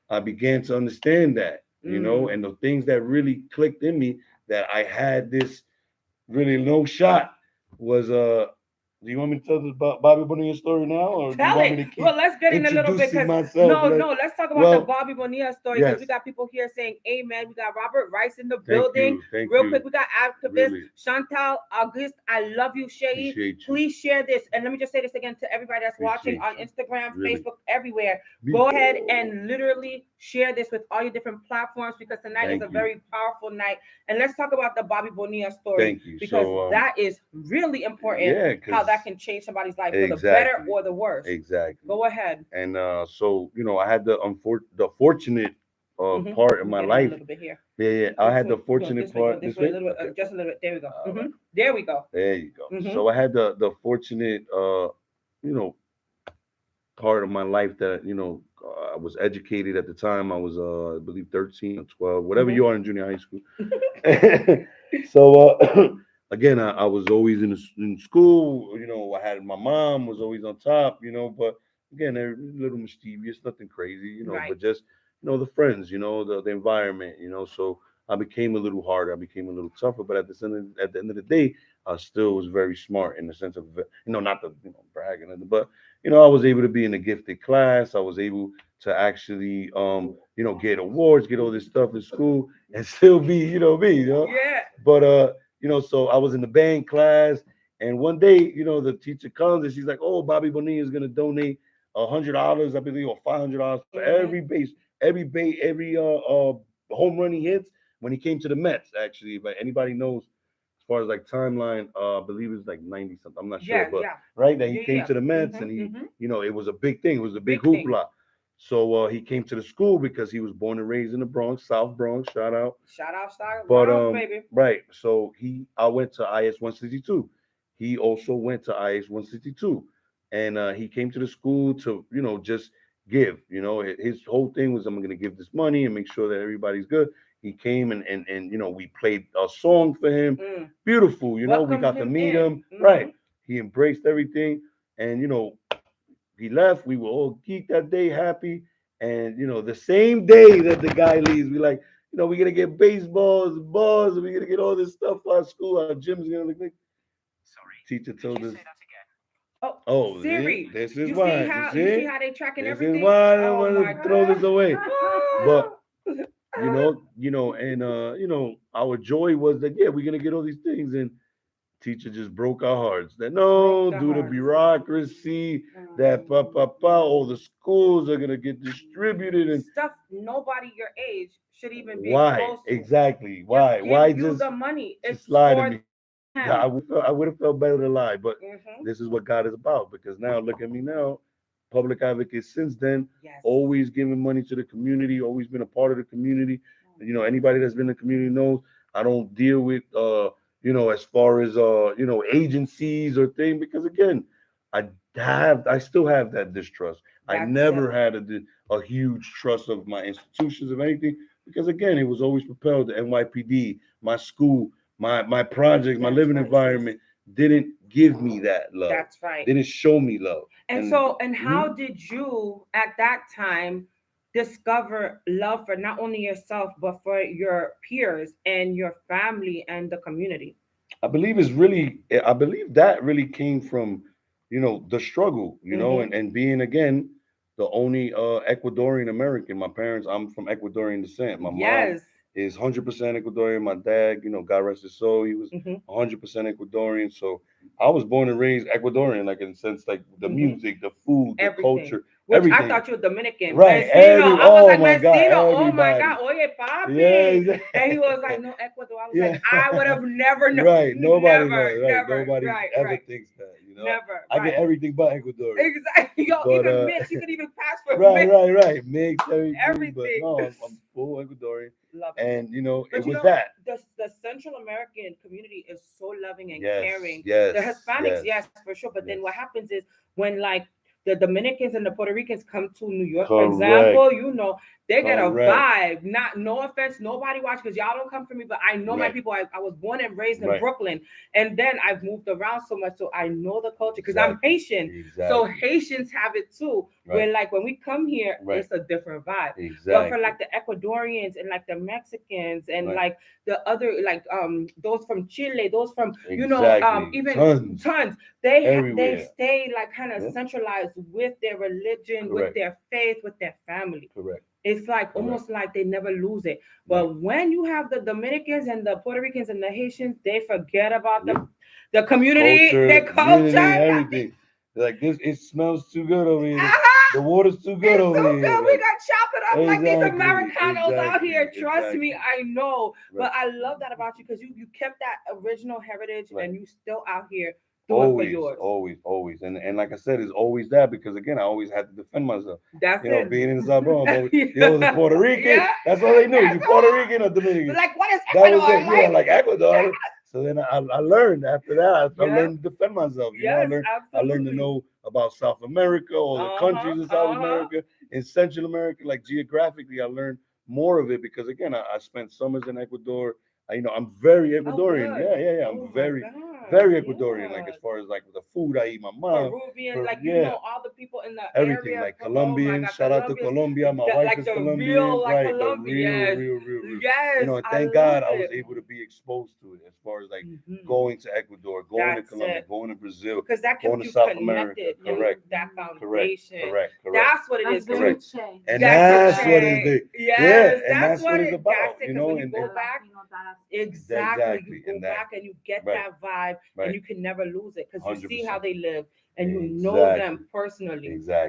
B: I began to understand that, you know,
A: Mm.
B: and the things that really clicked in me that I had this really no shot was do you want me to tell this Bobby Bonilla story now, or do you
A: Tell
B: want me
A: it.
B: to
A: Well,
B: keep
A: let's get in a little bit
B: introducing
A: because
B: myself?
A: no,
B: Like,
A: no, let's talk about the
B: well,
A: Bobby Bonilla story because we
B: yes,
A: got people here saying amen. We got Robert Rice in the
B: thank
A: building.
B: you, thank
A: Real quick,
B: you,
A: we got activist
B: really
A: Chantal August. I love you, Shay.
B: appreciate you,
A: Please share this. And let me just say this again to everybody that's watching
B: appreciate
A: on
B: you,
A: Instagram,
B: really.
A: Facebook, everywhere.
B: Be-
A: Go ahead and literally share this with all your different platforms because tonight is a
B: Thank you,
A: very powerful night. And let's talk about the Bobby Bonilla story
B: thank you.
A: because
B: So
A: that is really important
B: yeah,
A: how
B: because
A: that can change somebody's life for the better
B: exactly,
A: or the worse.
B: exactly.
A: Go ahead.
B: And so you know, I had the fortunate part in
A: Let me
B: my
A: get in a
B: life.
A: little bit here.
B: Yeah, yeah. I
A: This
B: had the
A: way. You're going
B: fortunate
A: this way. You're going
B: part
A: this
B: this
A: way a
B: way.
A: little bit.
B: Okay.
A: Just a little bit. There we go.
B: All right.
A: There we go.
B: There you go.
A: Hmm.
B: So I had the fortunate you know part of my life that you know I was educated at the time. I was I believe 13 or 12, whatever
A: Hmm.
B: you are in junior high school. So again, I was always in school. You know, I had my mom was always on top. You know, but again, they're a little mischievous, nothing crazy. You know,
A: Right.
B: but just you know the friends. You know, the environment. You know, so I became a little harder. I became a little tougher. But at the end of the day, I still was very smart in the sense of, not the, bragging, but, I was able to be in a gifted class. I was able to actually, get awards, get all this stuff in school and still be, me.
A: Yeah.
B: But, so I was in the band class. And one day, the teacher comes and she's like, "Oh, Bobby Bonilla is going to donate $100, I believe, or $500 for
A: Mhm.
B: every home run he hits when he came to the Mets. Actually, if anybody knows, as far as like timeline, I believe it's like 90 something. I'm not sure,
A: Yeah,
B: but
A: yeah.
B: right that he
A: Yeah,
B: came
A: yeah.
B: to the Mets
A: Mhm.
B: and he,
A: Mhm.
B: it was a big thing. It was a big
A: Big thing.
B: hoopla. So he came to the school because he was born and raised in the Bronx, South Bronx. Shout out.
A: Shout out,
B: But
A: Bronx, baby.
B: right. So I went to IS 162. He also went to IS 162, and he came to the school to just give. His whole thing was, I'm going to give this money and make sure that everybody's good. He came and we played a song for him.
A: Mm.
B: Beautiful. We
A: Welcome
B: got to
A: him
B: meet
A: in.
B: him. Right.
A: Mhm.
B: He embraced everything, and he left. We were all geeked that day, happy. And the same day that the guy leaves, we like, we're gonna get baseballs, balls, and we're gonna get all this stuff for our school. Our gym's gonna look like. Teacher told us,
A: Oh,
B: "Oh,
A: Siri.
B: this is
A: You see
B: why. You
A: how
B: see,
A: they tracking
B: this is
A: everything?
B: why I don't
A: Oh
B: want
A: my
B: to throw
A: god.
B: this away." But and our joy was that, yeah, we're gonna get all these things, and teacher just broke our hearts. That
A: Broke
B: no,
A: the
B: due to
A: hearts.
B: bureaucracy, that all the schools are gonna get distributed, and
A: Stuff nobody your age should even be
B: why
A: exposed to.
B: exactly?
A: Just
B: Why?
A: give
B: Why
A: you the money.
B: just
A: It's
B: lie to
A: for
B: me?
A: them.
B: I would have felt better to lie, but
A: Hmm.
B: this is what God is about. Because now, look at me now, public advocate since then,
A: Yes.
B: always giving money to the community, always been a part of the community. Anybody that's been in the community knows I don't deal with as far as agencies or things, because again, I still have that distrust. I
A: That's
B: never had a huge trust of my institutions of anything, because again, it was always propelled to NYPD, my school, my projects, my
A: that's
B: living
A: right, sis.
B: environment didn't give me that love.
A: That's right.
B: Didn't show me love.
A: And
B: And
A: so, and
B: mhm,
A: how did you at that time discover love for not only yourself but for your peers and your family and the community?
B: I believe that really came from, the struggle,
A: Mm-hmm.
B: and being again the only Ecuadorian American. My parents, I'm from Ecuadorian descent. My mom
A: Yes.
B: is 100% Ecuadorian. My dad, God rest his soul, he was
A: Mm-hmm.
B: 100% Ecuadorian. So I was born and raised Ecuadorian, like in the sense like the
A: Mm-hmm.
B: music, the food, the
A: Everything.
B: culture,
A: Which I
B: everything.
A: thought you were Dominican.
B: Right.
A: Mencino. I was
B: Oh
A: like,
B: my God,
A: Mencino, oh my God,
B: everybody.
A: oye,
B: Yeah.
A: papi. And he was like, no, Ecuador. I was like,
B: Yeah.
A: I would have never known.
B: Right. Nobody
A: Never,
B: knows. Right.
A: never.
B: Nobody
A: Right,
B: ever
A: right.
B: thinks that.
A: Never,
B: I get
A: right.
B: everything but Ecuadorian.
A: Exactly. Yo,
B: But
A: even mix. You could even pass for
B: right,
A: mix.
B: right. Mixed everything. But
A: Everything.
B: no, I'm full Ecuadorian.
A: Loving it.
B: And it
A: But you
B: was
A: know,
B: that.
A: the Central American community is so loving and
B: Yes,
A: caring. The
B: yes,
A: Hispanics,
B: yes,
A: yes, for sure. But then
B: yes.
A: what happens is when like the Dominicans and the Puerto Ricans come to New York, for
B: Correct.
A: example, they get a
B: Correct.
A: vibe. Not no offense, nobody watch because y'all don't come for me, but I know my
B: Right.
A: people. I was born and raised in
B: Right.
A: Brooklyn, and then I've moved around so much, so I know the culture because I'm
B: Exactly.
A: Haitian. So
B: Exactly.
A: Haitians have it too.
B: Right.
A: Where like when we come here,
B: Right.
A: it's a different vibe. But for
B: Exactly.
A: like the Ecuadorians and like the Mexicans and
B: Right.
A: like the other like those from Chile, those from
B: Exactly.
A: even
B: Tons.
A: tons, they
B: Everywhere.
A: stay like kind of
B: Yeah.
A: centralized with their religion, with
B: Correct.
A: their faith, with their family.
B: Correct.
A: It's like
B: Correct.
A: almost like they never lose it.
B: Right.
A: But when you have the Dominicans and the Puerto Ricans and the Haitians, they forget about
B: Yep.
A: the community,
B: Culture,
A: their
B: unity,
A: culture, nothing.
B: everything. Like this, it smells too good over here.
A: Uh-huh.
B: The water's too good
A: It's
B: over
A: so
B: here.
A: good. We
B: Like
A: got chop it up like these
B: exactly,
A: Americanos out
B: exactly,
A: here. Trust me,
B: exactly.
A: I know.
B: Right,
A: But I love that about you because you kept that original heritage
B: right.
A: and you still out here doing for
B: Always,
A: yours.
B: always, always. And like I said, it's always that, because again, I always had to defend myself.
A: That's it.
B: Being in the South Bronx, I'm always, the
A: Yeah.
B: Puerto Rican.
A: Yeah.
B: That's all they knew.
A: That's
B: You Puerto
A: all.
B: Rican or Dominican.
A: Like what is
B: That was
A: Ecuador
B: it. Yeah,
A: like?
B: like Ecuador. So then I learned after that. I
A: Yeah.
B: learned to defend myself.
A: Yes,
B: I learned to
A: absolutely.
B: know about South America, all the
A: Uh-huh.
B: countries in South
A: Uh-huh.
B: America, in Central America. Like geographically, I learned more of it because again, I spent summers in Ecuador. I'm very
A: Oh
B: Ecuadorian.
A: good.
B: Yeah, yeah, yeah. I'm
A: Oh my
B: very,
A: God.
B: very Ecuadorian, like as
A: yes.
B: far as like the food I eat, my mom,
A: Peruvian, like you
B: yeah,
A: know, all the people in the
B: everything
A: area.
B: like
A: Oh my
B: Colombian.
A: God,
B: Shout out to
A: Colombians,
B: Colombia. My wife
A: like
B: is
A: the real,
B: Colombian,
A: like
B: right? The
A: Colombians.
B: real.
A: Yes,
B: And
A: I
B: thank
A: love
B: God I was
A: it.
B: able to be exposed to it as far as like
A: Hmm.
B: going to Ecuador, going to
A: That's
B: Colombia,
A: it.
B: going to Brazil,
A: Because that
B: going
A: kept
B: to
A: you
B: South America.
A: connected and
B: Correct,
A: that
B: correct,
A: foundation.
B: correct, correct.
A: That's what it
C: That's
A: is.
C: very
A: Because
B: Correct.
C: Che.
B: And
A: yes,
B: that's what it
A: okay.
B: is. Yeah,
A: Yes,
B: and
A: that's
B: that's what
A: what
B: it's
A: it. That's
B: about,
A: it. Because when you
B: and
A: go back,
C: Latino diaspora.
A: exactly, you
B: exactly,
A: go
B: and that
A: back and you get
B: right,
A: that vibe, and
B: right,
A: you can never lose it because you see how
B: 100%.
A: they live and you know
B: Exactly,
A: them personally.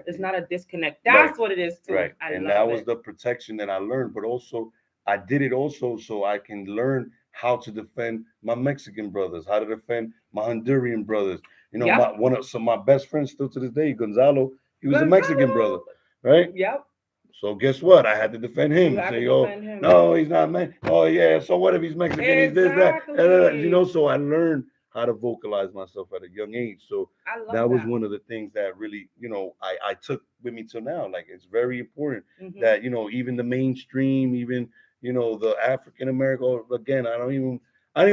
A: There's
B: exactly.
A: not a disconnect.
B: Right,
A: That's what it is too.
B: right.
A: I
B: And that
A: love
B: was
A: it.
B: the protection that I learned, but also I did it also so I can learn how to defend my Mexican brothers, how to defend my Honduran brothers. You know,
A: Yep.
B: my best friends still to this day, Gonzalo, he was a Mexican brother,
A: Gonzalo.
B: right?
A: Yep.
B: So guess what? I had to defend
A: You
B: him.
A: had to
B: Say, oh
A: defend him.
B: no, he's not man. Oh yeah. So what if he's Mexican? He's this, that. You know.
A: Exactly.
B: So I learned how to vocalize myself at a young age. So
A: I love
B: that was
A: that.
B: one of the things that really, I took with me till now. Like it's very important
A: Hmm.
B: that even the mainstream, even the African American. Again, I don't even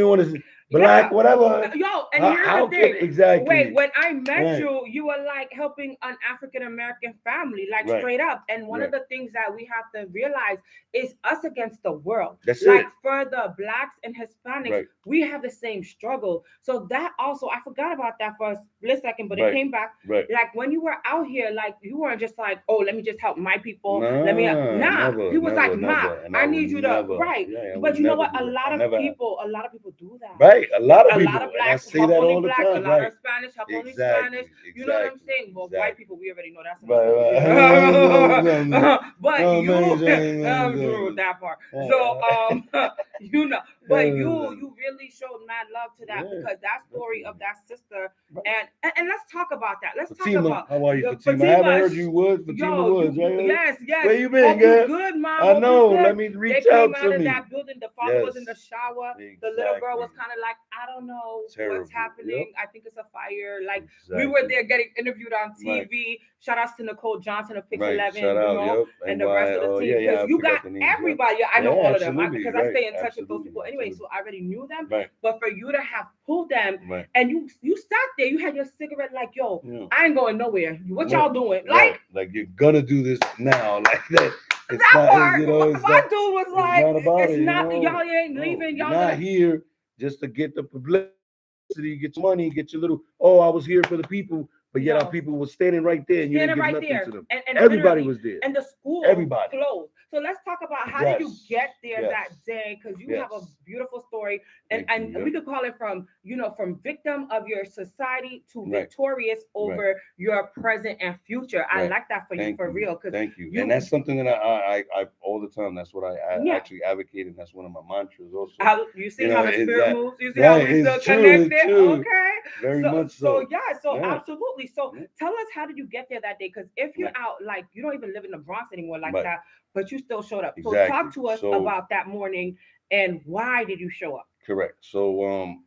B: want to say black,
A: Yeah.
B: whatever.
A: Yo, and here's the
B: How can
A: thing. Wait,
B: exactly?
A: when I met
B: Right,
A: you were like helping an African American family, like
B: right,
A: straight up. And one of
B: right.
A: the things that we have to realize is us against the world.
B: That's
A: Like
B: it.
A: for the blacks and Hispanics,
B: Right,
A: we have the same struggle. So that also, I forgot about that for a split second, but it
B: right,
A: came back.
B: right.
A: Like when you were out here, like you weren't just like, oh, let me just help my people. Let me,
B: Nah,
A: nah. He
B: never,
A: was like,
B: never,
A: Ma,
B: never. And I
A: I
B: would
A: need you to,
B: never,
A: right.
B: yeah, I would
A: But you know
B: never
A: what?
B: do that. I never have.
A: A lot of people do that.
B: Right? A lot of
A: A lot
B: people.
A: of
B: And I
A: blacks
B: say
A: help
B: that
A: only
B: all the
A: blacks, a
B: time.
A: lot
B: Right.
A: of Spanish help only Spanish.
B: Exactly.
A: You know what I'm
B: Exactly.
A: saying? Well, white
B: Exactly.
A: people, we already know that's
B: Right,
A: another.
B: right.
A: But
B: No,
A: you, I'm through with
B: man.
A: that part. So, you know, but you really showed mad love to that
B: Yeah,
A: because that story of
B: definitely.
A: that sister,
B: Right.
A: and let's talk about that. Let's talk
B: Fatima,
A: about
B: how are you,
A: the
B: Fatima? I haven't
A: Fatima.
B: heard you Woods. Fatima
A: Yo,
B: Woods, right?
A: yes, yes.
B: Where you been,
A: Hope you
B: girl?
A: good, mom.
B: I
A: Hope you
B: know.
A: good.
B: Let me
A: They
B: reach
A: came
B: out
A: out
B: to
A: of
B: me.
A: that building. The father was in the
B: Yes,
A: shower. The little girl
B: exactly.
A: was kind of like, I don't know what's
B: Terrible. Yep.
A: happening. I think it's a fire. Like we were
B: Exactly.
A: there getting interviewed on
B: Right.
A: TV. Shout outs to Nicole Johnson of Pix
B: Right. Shout
A: 11, you
B: out.
A: know,
B: Yep.
A: and
B: And
A: the rest
B: why?
A: of the
B: Oh,
A: team
B: yeah,
A: because
B: yeah. I
A: you got
B: forgot the names. Yep.
A: everybody. I know
B: Yeah,
A: all of them
B: absolutely.
A: because I
B: Right.
A: stay in touch with those
B: Absolutely.
A: people anyway.
B: Absolutely.
A: So I already knew them.
B: Right.
A: But for you to have pulled them
B: Right.
A: and you sat there, you had your cigarette like, yo,
B: Yeah.
A: I ain't going nowhere. What
B: Right.
A: y'all doing?
B: Right.
A: Like
B: Like you're gonna do this now, like that. It's
A: that
B: not.
A: part.
B: It's
A: My
B: not.
A: dude was
B: It's
A: like,
B: not about
A: it's
B: it.
A: not y'all ain't
B: No,
A: leaving.
B: you're
A: Y'all
B: not
A: gonna
B: here just to get the publicity, get your money, get your little. Oh, I was here for the people, but yet our
A: no.
B: people were standing right there, and you didn't
A: Standing
B: give
A: right
B: nothing to
A: there
B: them.
A: and
B: Everybody
A: literally
B: was there.
A: and the school
B: Everybody.
A: closed. So let's talk about how did you
B: Yes.
A: get there
B: Yes.
A: that day because you have a
B: Yes.
A: beautiful story and
B: Thank you.
A: and we
B: Yep.
A: could call it from from victim of your society to
B: Right.
A: victorious
B: Right.
A: over your present and future. I
B: Right.
A: like that for you
B: Thank
A: for
B: you.
A: real because
B: Thank you. And
A: you
B: that's something that I all the time. That's what I
A: yeah
B: actually advocate, and that's one of my mantras also.
A: how you see how the
B: Is
A: spirit
B: that
A: moves. You see how
B: right?
A: we still
B: It's true.
A: connected.
B: It's true.
A: Okay.
B: Very
A: So
B: much
A: so
B: so.
A: yeah. So
B: Yeah.
A: absolutely. So
B: Yeah.
A: tell us how did you get there that day? Because if you're
B: Right.
A: out like you don't even live in the Bronx anymore like
B: Right.
A: that, but you still showed up. So talk
B: Exactly.
A: to us
B: So
A: about that morning and why did you show up?
B: correct. So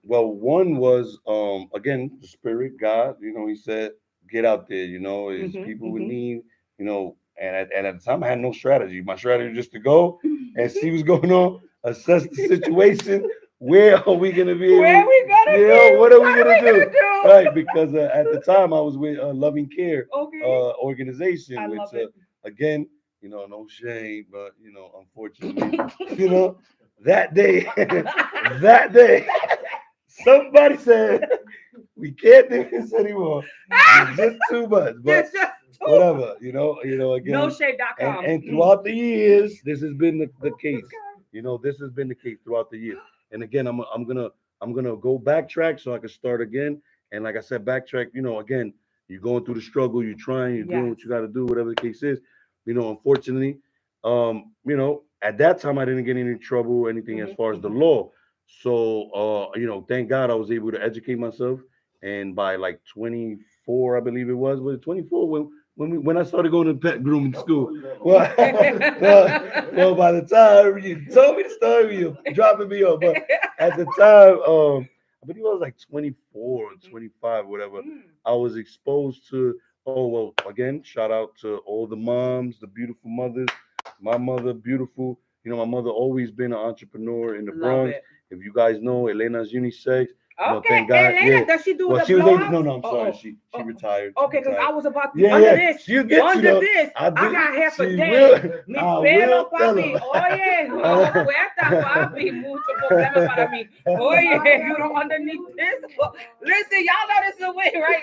B: well, one was again the spirit God. He said get out there. Is
A: Mm-hmm.
B: people would
A: Mm-hmm.
B: need. And at the time I had no strategy. My strategy was just to go and see what's going on, assess the situation. Where are we gonna be
A: Where
B: able?
A: we gonna be?
B: What are we
A: What are
B: gonna
A: we
B: do?
A: gonna
B: Right, because at the time I was with Loving Care
A: do? Okay.
B: organization,
A: I
B: which
A: love it.
B: again, no shame, but unfortunately, you know, that day, that day, somebody said we can't do this anymore. It's just too much, but
A: It's just too much.
B: whatever,
A: No
B: again, and
A: shade.com.
B: and throughout the years, this has been the
A: This
B: case.
A: guy.
B: This has been the case throughout the years. And again, I'm gonna go backtrack so I can start again. And like I said, backtrack. Again, you're going through the struggle, you're trying, you're doing
A: Yes.
B: what you got to do, whatever the case is. Unfortunately, at that time I didn't get any trouble or anything as far as the
A: Mm-hmm.
B: law. So, thank God I was able to educate myself. And by like 24, I believe was it 24 when I started going to pet grooming school. Well, well, by the time you told me the story, you're dropping me off. But at the time, I believe I was like 24 or 25, whatever.
A: Mm.
B: I was exposed to. Oh well, again, shout out to all the moms, the beautiful mothers. My mother, beautiful. My mother always been an entrepreneur in the
A: Love
B: Bronx.
A: it.
B: If you guys know, Elena's unisex.
A: Okay,
B: Thank God.
A: Elena,
B: Yeah.
A: does she do
B: Well,
A: the
B: she was
A: blow
B: able.
A: ups?
B: No, no, I'm sorry.
A: Oh,
B: She
A: oh,
B: retired. She
A: okay, because I
B: retired.
A: was about to
B: Yeah,
A: under
B: yeah.
A: this,
B: She'll get you
A: under
B: though.
A: this.
B: I
A: I
B: do.
A: got half a
B: She
A: day.
B: will.
A: Mi
B: I
A: pelo,
B: will tell
A: papi.
B: him.
A: Oye, no fuerza, papi. Mucho problema para mí. Oye, you don't underneath this. Listen, y'all know this is a win, right?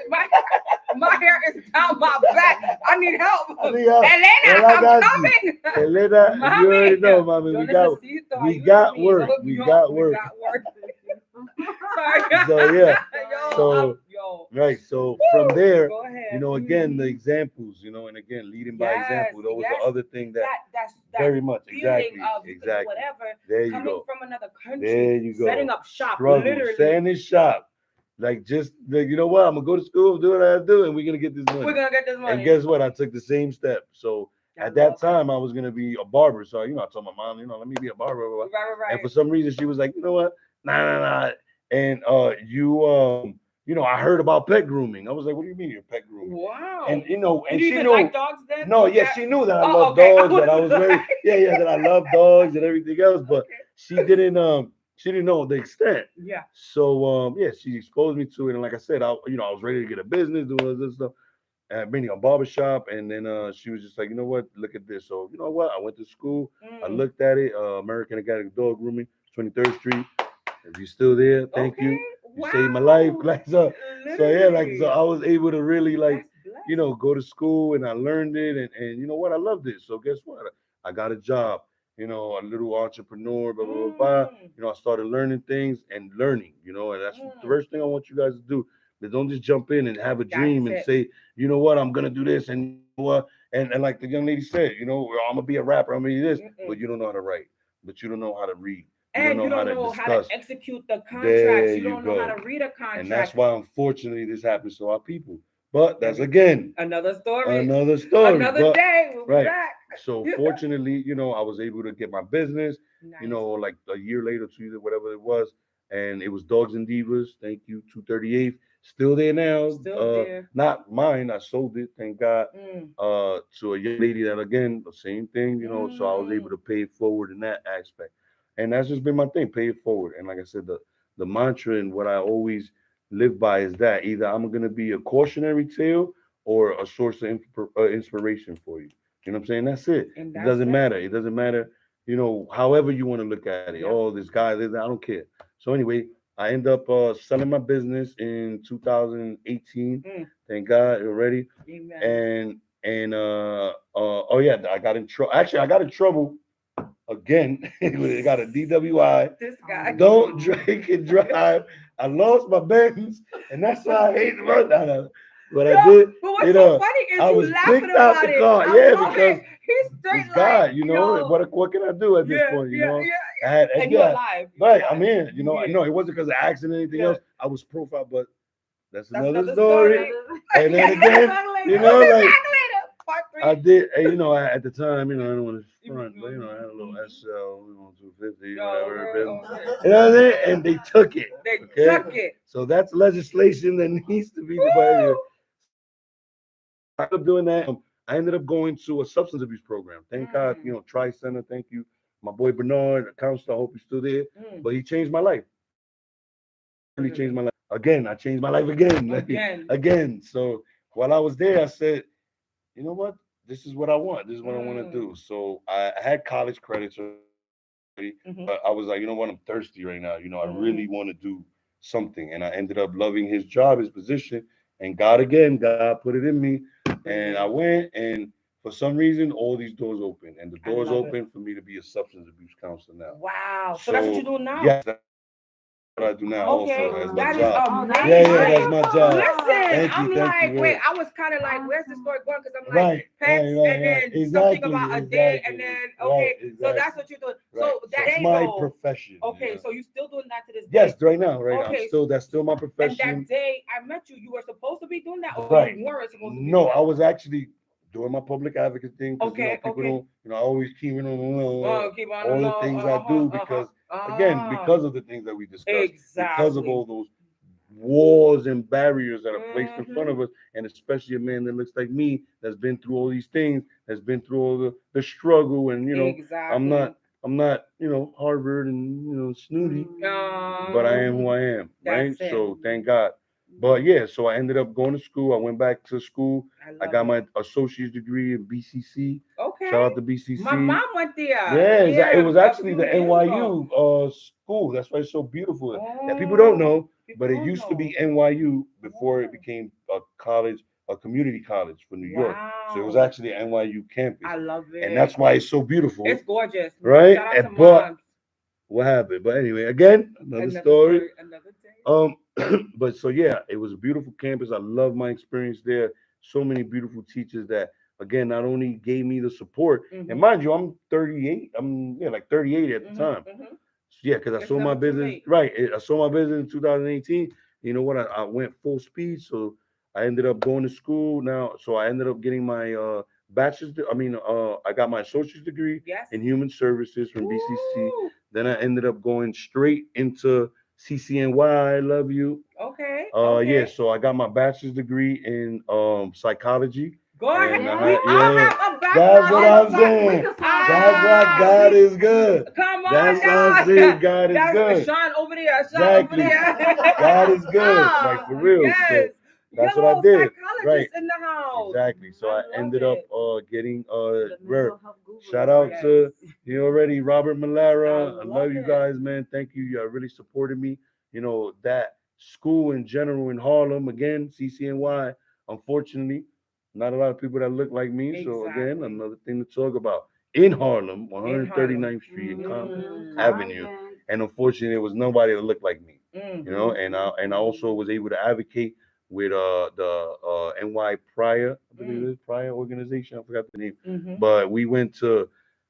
A: My hair is down my back. I need help.
B: I think well,
A: Elena,
B: I
A: I'm
B: got you.
A: coming.
B: Elena, you already
A: Mommy,
B: know, mommy.
A: yo necesito
B: We
A: ayuda,
B: got
A: mi.
B: work. We
A: Yo,
B: got
A: we
B: work.
A: got work. Sorry.
B: So yeah.
A: Yo,
B: So
A: yo.
B: right. So from
A: Woo!
B: there,
A: Go ahead.
B: again the examples, and again leading by
A: Yes,
B: example. That was
A: yes.
B: the other thing that
A: That's
B: very much
A: feeling
B: exactly,
A: of you can do
B: exactly.
A: whatever.
B: There you
A: Coming
B: go.
A: from another
B: There
A: country,
B: you
A: setting
B: go.
A: up shop,
B: Struggle.
A: literally.
B: Stand in shop. Like just like, you know what? I'm gonna go to school, do what I do, and we're gonna get this
A: We're
B: money.
A: gonna get this
B: And
A: money.
B: guess what? I took the same step. So
A: I
B: at that
A: love it.
B: time, I was gonna be a barber. So I told my mom, let me be a barber. Blah, blah, blah.
A: Right, right,
B: And for
A: right.
B: some reason, she was like, you know what? Nah, nah, nah. And I heard about pet grooming. I was like, what do you mean you're pet grooming?
A: Wow.
B: And and
A: Did you
B: she
A: even
B: knew.
A: like dogs then?
B: No,
A: Okay.
B: yes, she knew that I
A: Oh,
B: love
A: okay. I
B: dogs, that I
A: was
B: was very,
A: like,
B: that I love dogs and everything else. But
A: okay.
B: she didn't know the extent.
A: Yeah.
B: So she exposed me to it, and like I said, I was ready to get a business, doing all this stuff, and meaning a barbershop, and then she was just like, you know what, look at this. So you know what, I went to school, I
A: Mm.
B: looked at it, American Academy Dog Grooming, 23rd Street. If you're still there, thank
A: Okay.
B: you. You saved my life,
A: Wow.
B: like so. So yeah, like so,
A: Literally.
B: I was able to really like,
A: That's blessed.
B: go to school, and I learned it, and you know what, I loved it. So guess what, I got a job, a little entrepreneur, blah blah blah, blah.
A: Mm.
B: I started learning things and learning, and that's the
A: Mm.
B: first thing I want you guys to do. Is don't just jump in and have a
A: That's
B: dream and
A: it.
B: say, you know what, I'm gonna do this, and you know what, and like the young lady said, I'm gonna be a rapper, I'm gonna be this, but
A: Mm-mm.
B: you don't know how to write, but you don't know how to read, you don't
A: And
B: know
A: you
B: how
A: don't
B: to
A: know how to
B: discuss.
A: execute the contracts.
B: There
A: You
B: you
A: don't know how
B: go.
A: to read a
B: And that's
A: contract.
B: why, unfortunately, this happens to our people. But
A: And
B: that's
A: we,
B: again
A: another story,
B: another story.
A: another
B: But
A: day. We'll be
B: right.
A: back.
B: So fortunately, I was able to get my business,
A: Nice.
B: like a year later, 2 years, whatever it was. And it was Dogs and Divas. Thank you, 238th. Still there now.
A: Still there.
B: Not mine. I sold it, thank God.
A: Mm.
B: To a young lady that again, the same thing, so I was able
A: Mm.
B: to pay it forward in that aspect. And that's just been my thing, pay it forward. And like I said, the mantra and what I always live by is that either I'm gonna be a cautionary tale or a source of inspiration for you. You know what I'm saying? That's it.
A: And
B: It
A: that's
B: doesn't
A: it.
B: matter. It doesn't matter, however you want to look at it.
A: Yeah.
B: Oh, this guy, this, I don't care. So anyway, I end up selling my business in 2018.
A: Mm.
B: Thank God already.
A: Amen.
B: And oh yeah, I got in trouble. Actually, I got in trouble again. I got a DWI.
A: This guy.
B: Don't drink and drive. I lost my Benz, and that's why I hate the run. No. What I
A: Yo,
B: did,
A: but what's so funny is
B: I
A: you
B: was
A: laughing
B: kicked out
A: about
B: the
A: it.
B: car.
A: I
B: Yeah,
A: love
B: because
A: it. He's straight
B: this
A: like,
B: guy, what can I do at this
A: yeah,
B: point?
A: yeah, yeah.
B: I had,
A: And you're
B: yeah,
A: alive. You're
B: right.
A: alive.
B: I'm in.
A: Yeah.
B: No, it wasn't because of accident or anything
A: Yeah.
B: else. I was profiled, but that's
A: That's
B: another
A: another
B: story.
A: story.
B: And then
A: Yeah,
B: again,
A: we'll be
B: like
A: back later. Part
B: I
A: three.
B: did, at the time, I don't want to front, but I had a little
A: Mhm.
B: SL, 250,
A: Yo,
B: whatever.
A: okay.
B: You know what I'm saying? And they took it.
A: They
B: Okay,
A: took it.
B: so that's legislation that needs to be debated.
A: Woo!
B: I ended up doing that. I ended up going to a substance abuse program. Thank God,
A: Mm,
B: Tri Center. Thank you, my boy Bernard, a counselor. I hope he's still there.
A: mm.
B: But he changed my life. Really changed
A: Literally.
B: my life. Again, I changed my life again.
A: Again.
B: Again. So while I was there, I said, you know what? This is what I want. This is what I want to
A: Mm.
B: do. So I had college credits already,
A: Mm-hmm.
B: but I was like, you know what? I'm thirsty right now. I
A: Mm-hmm.
B: really want to do something. And I ended up loving his job, his position. And God put it in me. And I
A: Brilliant.
B: went, and for some reason, all these doors open. And the
A: I
B: doors
A: love it.
B: open for me to be a substance abuse counselor now.
A: Wow. So that's what you're
B: So,
A: doing now?
B: yes, what I do now also
A: Okay.
B: as my
A: That is
B: job. Yeah, yeah, that's
A: amazing.
B: my job.
A: Listen,
B: Thank
A: I'm
B: you, thank
A: like,
B: you.
A: wait,
B: Right.
A: I was kind of like, where's the story going? Because I'm like,
B: Right,
A: pets, and
B: right.
A: then something
B: Exactly,
A: about a day, and
B: exactly.
A: then,
B: Right,
A: okay, so
B: exactly.
A: that's what you're doing.
B: Right.
A: So
B: So
A: that
B: that's
A: day,
B: my
A: though,
B: profession.
A: okay, so you still doing that to this
B: Yes,
A: day?
B: right now, right now.
A: Okay,
B: That's still my
A: and that
B: profession.
A: day I met you, you were supposed to be doing that, or
B: Right.
A: you weren't supposed to be
B: No,
A: doing
B: I
A: that?
B: was actually doing my public advocate thing because
A: Okay,
B: people
A: okay.
B: don't, always keeping on the low,
A: Oh, keep on the
B: all the
A: low.
B: things I
A: Uh-huh,
B: do
A: uh-huh.
B: because again,
A: Ah,
B: because of the things that we discussed, because of
A: exactly.
B: all those walls and barriers that are placed in front
A: Mm-hmm.
B: of us, and especially a man that looks like me that's been through all these things, that's been through all the struggle, and I'm not
A: Exactly.
B: I'm not, Harvard and snooty, but I am who I am, right?
A: That's it.
B: So thank God. But yeah, so I ended up going to school. I went back to school.
A: I
B: I
A: love
B: got
A: it.
B: my associate's degree in BCC. Shout
A: Okay.
B: out to
A: My
B: BCC.
A: mom went there
B: Yeah, it
A: here
B: was
A: a
B: actually
A: few
B: the
A: years ago.
B: NYU school. That's why it's so beautiful. That people don't
A: Oh,
B: know,
A: people
B: but it
A: don't
B: used to
A: know.
B: be NYU before it
A: Oh,
B: became a college, a community college for New York. So it was
A: wow.
B: actually an NYU campus,
A: I love
B: and that's
A: it.
B: why it's so beautiful,
A: It's gorgeous.
B: right?
A: Shout out to
B: But
A: moms.
B: what happened? But anyway, again, another
A: Another
B: story.
A: story, another day.
B: Um, but so yeah, it was a beautiful campus. I love my experience there. So many beautiful teachers that again not only gave me the support, and
A: Mm-hmm.
B: mind you, I'm 38. I'm like 38 at the
A: Mm-hmm.
B: time.
A: Mm-hmm.
B: Yeah, because I
A: It's
B: sold my
A: never too
B: business.
A: late.
B: Right, I sold my business in 2018. You know what? I went full speed, so I ended up going to school now. So I ended up getting my bachelor's. I got my associate's degree
A: Yes.
B: in human services from BCC.
A: Woo.
B: Then I ended up going straight into CCNY. I love you.
A: Okay.
B: Yeah.
A: Okay.
B: So I got my bachelor's degree in psychology,
A: Go ahead.
B: and
C: Yeah.
A: We all
B: yeah,
A: have a
B: that's
A: background
B: what
A: in
B: I'm
C: Yes,
A: psych.
C: we
B: saying.
C: can swap
B: That's
C: that.
B: why
A: Ah,
B: God
A: we
B: is good.
A: come on
B: That's why I
A: now.
B: say God is
A: That's
B: good.
A: Sean over there. Sean over
B: Exactly.
A: there.
B: God is good, like
A: Ah,
B: for real.
A: yes.
B: So that's what I
A: Yellow
B: did. Right.
A: psychologist in the house.
B: Exactly. So
A: I
B: I
A: love
B: ended up
A: it.
B: getting
C: The mental health
B: shout
C: guru
B: out
C: right
A: Yes.
B: to
C: here.
B: already Robert
A: I
B: Malera. I
A: love
B: love you
A: it.
B: guys, man. Thank you. You really supported me. That school in general in Harlem, again, CCNY, unfortunately, not a lot of people that look like me. So again,
A: Exactly.
B: another thing to talk about. In Harlem,
A: In Harlem.
B: 139th Street in Compton Avenue.
C: Providence.
B: And unfortunately there was nobody that looked like me.
A: Mm-hmm.
B: And I also was able to advocate with the NY Prior, I believe
A: Mm.
B: it is Prior organization. I forgot the name,
A: Mm-hmm.
B: but we went to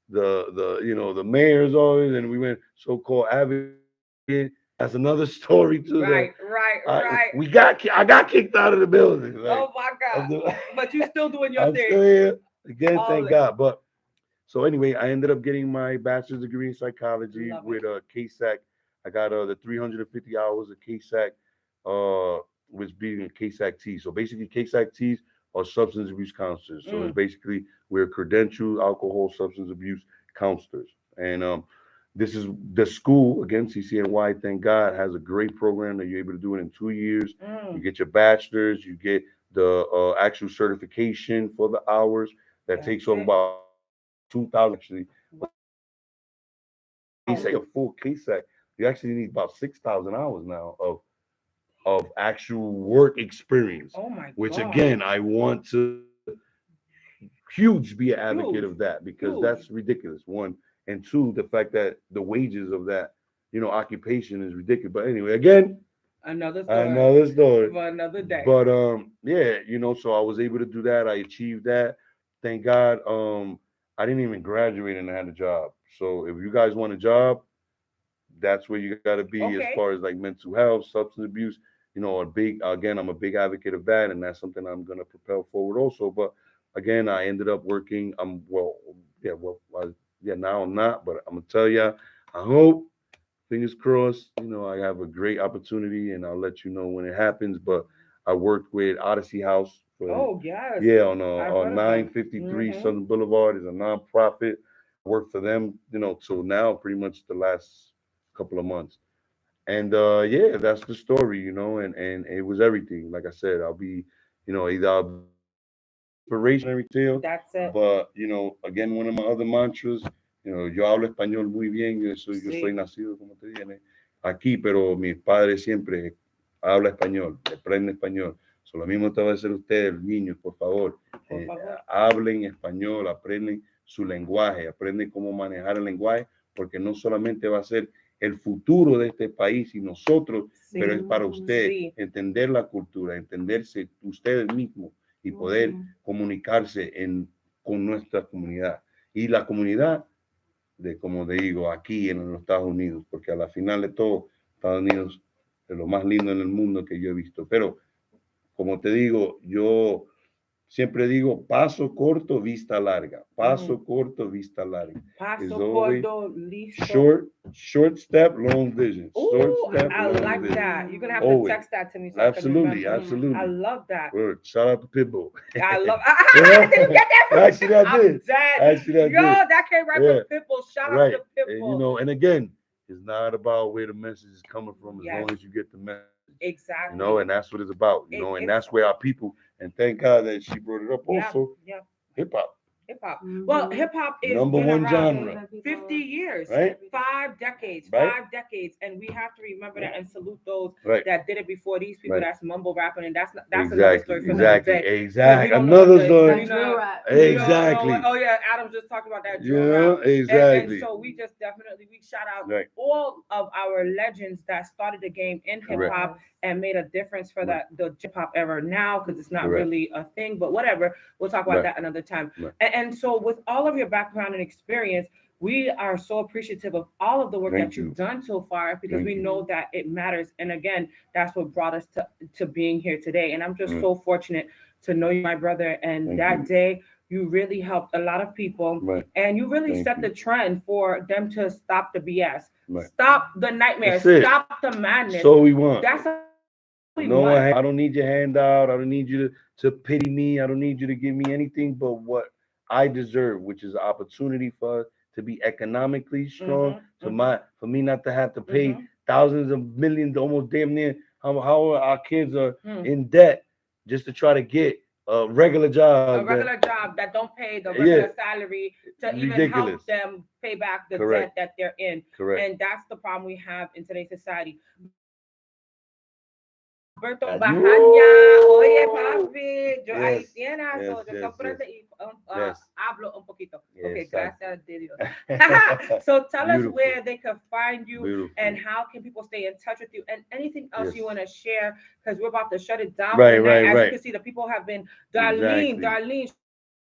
B: the mayor's office and we went so-called advocating. That's another story too. That
A: Right, right,
B: I
A: right.
B: we got I got kicked out of the building. Like
A: Oh my
B: of
A: God.
B: the,
A: But you still doing your
B: I'm
A: thing.
B: still here again,
A: All
B: thank
A: it.
B: God. But so anyway, I ended up getting my bachelor's degree in psychology
A: Love it.
B: with KSAC. I got the 350 hours of KSAC, was being a KSAC T. So basically, KSAC Ts are substance abuse counselors. So it's
A: Mm.
B: basically we're credentialed alcohol substance abuse counselors. And this is the school again, CCNY. Thank God has a great program that you're able to do it in 2 years. You
A: Mm.
B: get your bachelor's, you get the actual certification for the hours that takes
A: That's
B: off
A: it.
B: about 2,000 actually. They
A: Wow.
B: say a full KSAC, you actually need about 6,000 hours now of actual work experience,
A: Oh my
B: which
A: God.
B: again, I want to huge be an advocate
A: Huge.
B: of that because
A: Huge.
B: that's ridiculous. One and two, the fact that the wages of that, occupation is ridiculous. But anyway, again,
A: Another story
B: another story.
A: for another day.
B: But yeah, so I was able to do that. I achieved that. Thank God. I didn't even graduate and I had a job. So if you guys want a job, that's where you got to be as
A: Okay.
B: far as like mental health, substance abuse. A big again, I'm a big advocate of that, and that's something I'm gonna propel forward also. But again, I ended up working. Yeah, now I'm not, but I'm gonna tell you, I hope, fingers crossed, I have a great opportunity, and I'll let you know when it happens. But I worked with Odyssey House for
A: Oh yes.
B: yeah
A: I've
B: on
A: heard of them.
B: 953
A: Mm-hmm.
B: Southern Boulevard is a nonprofit. I worked for them, till now, pretty much the last couple of months. And yeah, that's the story, and it was everything. Like I said, I'll be, either I'll be inspirational tale,
A: That's it.
B: but again, one of my other mantras, yo hablo español muy bien, yo soy
A: See.
B: nacido, como te dije, aquí, pero mis padres siempre habla español, aprende español. So, lo mismo te va a hacer ustedes, niños, por favor,
A: Por favor.
B: hablen español, aprenden su lenguaje, aprenden cómo manejar el lenguaje, porque no solamente va a ser el futuro de este país y nosotros, pero es
A: Sí.
B: para usted
A: Sí.
B: entender la cultura, entenderse ustedes mismos y poder comunicarse con nuestra comunidad. Y la comunidad como te digo, aquí en los Estados Unidos, porque a la final de todo, Estados Unidos es lo más lindo en el mundo que yo he visto. Pero, como te digo, yo Siempre digo paso corto, vista larga. Paso
A: Mm.
B: corto, vista larga. It's
A: Paso
B: always
A: corto, listo.
B: short step, long vision. Short
A: Ooh,
B: step,
A: I
B: long
A: like
B: vision.
A: that. You're gonna have to
B: Always.
A: text that to me so I can
B: Absolutely,
A: remember. I
B: absolutely.
A: love that.
B: Word. Shout out to Pitbull.
A: I love. Did you
B: Yeah.
A: get that from?
B: Actually, I
A: I'm
B: did.
A: dead.
B: Actually, I
A: Yo,
B: did.
A: that came right from
B: Yeah.
A: Pitbull. Shout out
B: Right.
A: to
B: And
A: Pitbull.
B: and again, it's not about where the message is coming from as
A: Yes,
B: long as you get the message.
A: exactly.
B: And that's what it's about, and
A: It's
B: that's where our people, and thank God that she brought it up
A: yeah,
B: also,
A: yeah.
B: hip hop.
A: Hip hop. Well,
C: Mhm.
A: hip hop is
B: Number
A: been
B: one
A: around
B: genre.
A: 50 years,
B: Right?
A: 5 decades,
B: Right?
A: 5 decades, and we have to remember that and salute those
B: Right.
A: that did it before these people.
B: Right.
A: That's mumble rapping, and that's another
B: Exactly.
A: story for another
B: Exactly.
A: day. Because we
B: Exactly.
A: don't know what
B: Another
A: the
B: story.
C: Drill rap.
B: Exactly.
A: oh yeah, Adam just talked about that drill rap, and
B: Exactly.
A: so we just definitely we shout out
B: Right.
A: all of our legends that started the game in hip
B: Correct.
A: hop and made a difference for
B: Right.
A: the hip hop era now because it's not
B: Correct.
A: really a thing, but whatever. We'll talk about
B: Right.
A: that another time.
B: Right.
A: And so, with all of your background and experience, we are so appreciative of all of the work
B: Thank
A: that
B: you.
A: you've done so far because
B: Thank
A: we
B: you.
A: know that it matters. And again, that's what brought us to being here today. And I'm just
B: Mm.
A: so fortunate to know you, my brother. And
B: Thank
A: that
B: you.
A: day, you really helped a lot of people.
B: Right.
A: And you really
B: Thank
A: set
B: you.
A: the trend for them to stop the BS,
B: Right.
A: stop the nightmares,
B: That's it.
A: stop the madness.
B: So we want.
A: That's all we
B: No,
A: want.
B: I don't need your handout. I don't need you to pity me. I don't need you to give me anything but what I deserve, which is an opportunity for us to be economically strong, for me not to have to pay
A: Mhm.
B: thousands of millions, almost damn near how our kids are
A: Mm.
B: in debt just to try to get a regular job.
A: A regular job that don't pay the
B: Yeah,
A: regular salary to even
B: ridiculous.
A: help them pay back the
B: Correct.
A: debt that they're in.
B: Correct.
A: And that's the problem we have in today's society. Berto
B: And
A: Bajana, oye papi, yo
B: Yes.
A: haitiana,
B: Yes.
A: so yo
B: Yes.
A: comprende
B: Yes.
A: y
B: Yes.
A: hablo un poquito. Okay,
B: Exactly.
A: gracias de Dios. So tell us
B: Beautiful.
A: where they can find you
B: Beautiful.
A: and how can people stay in touch with you and anything else
B: Yes.
A: you want to share because we're about to shut it down for
B: Right.
A: the night.
B: Right.
A: As you
B: Right.
A: can see, the people have been
B: Exactly.
A: Darlene,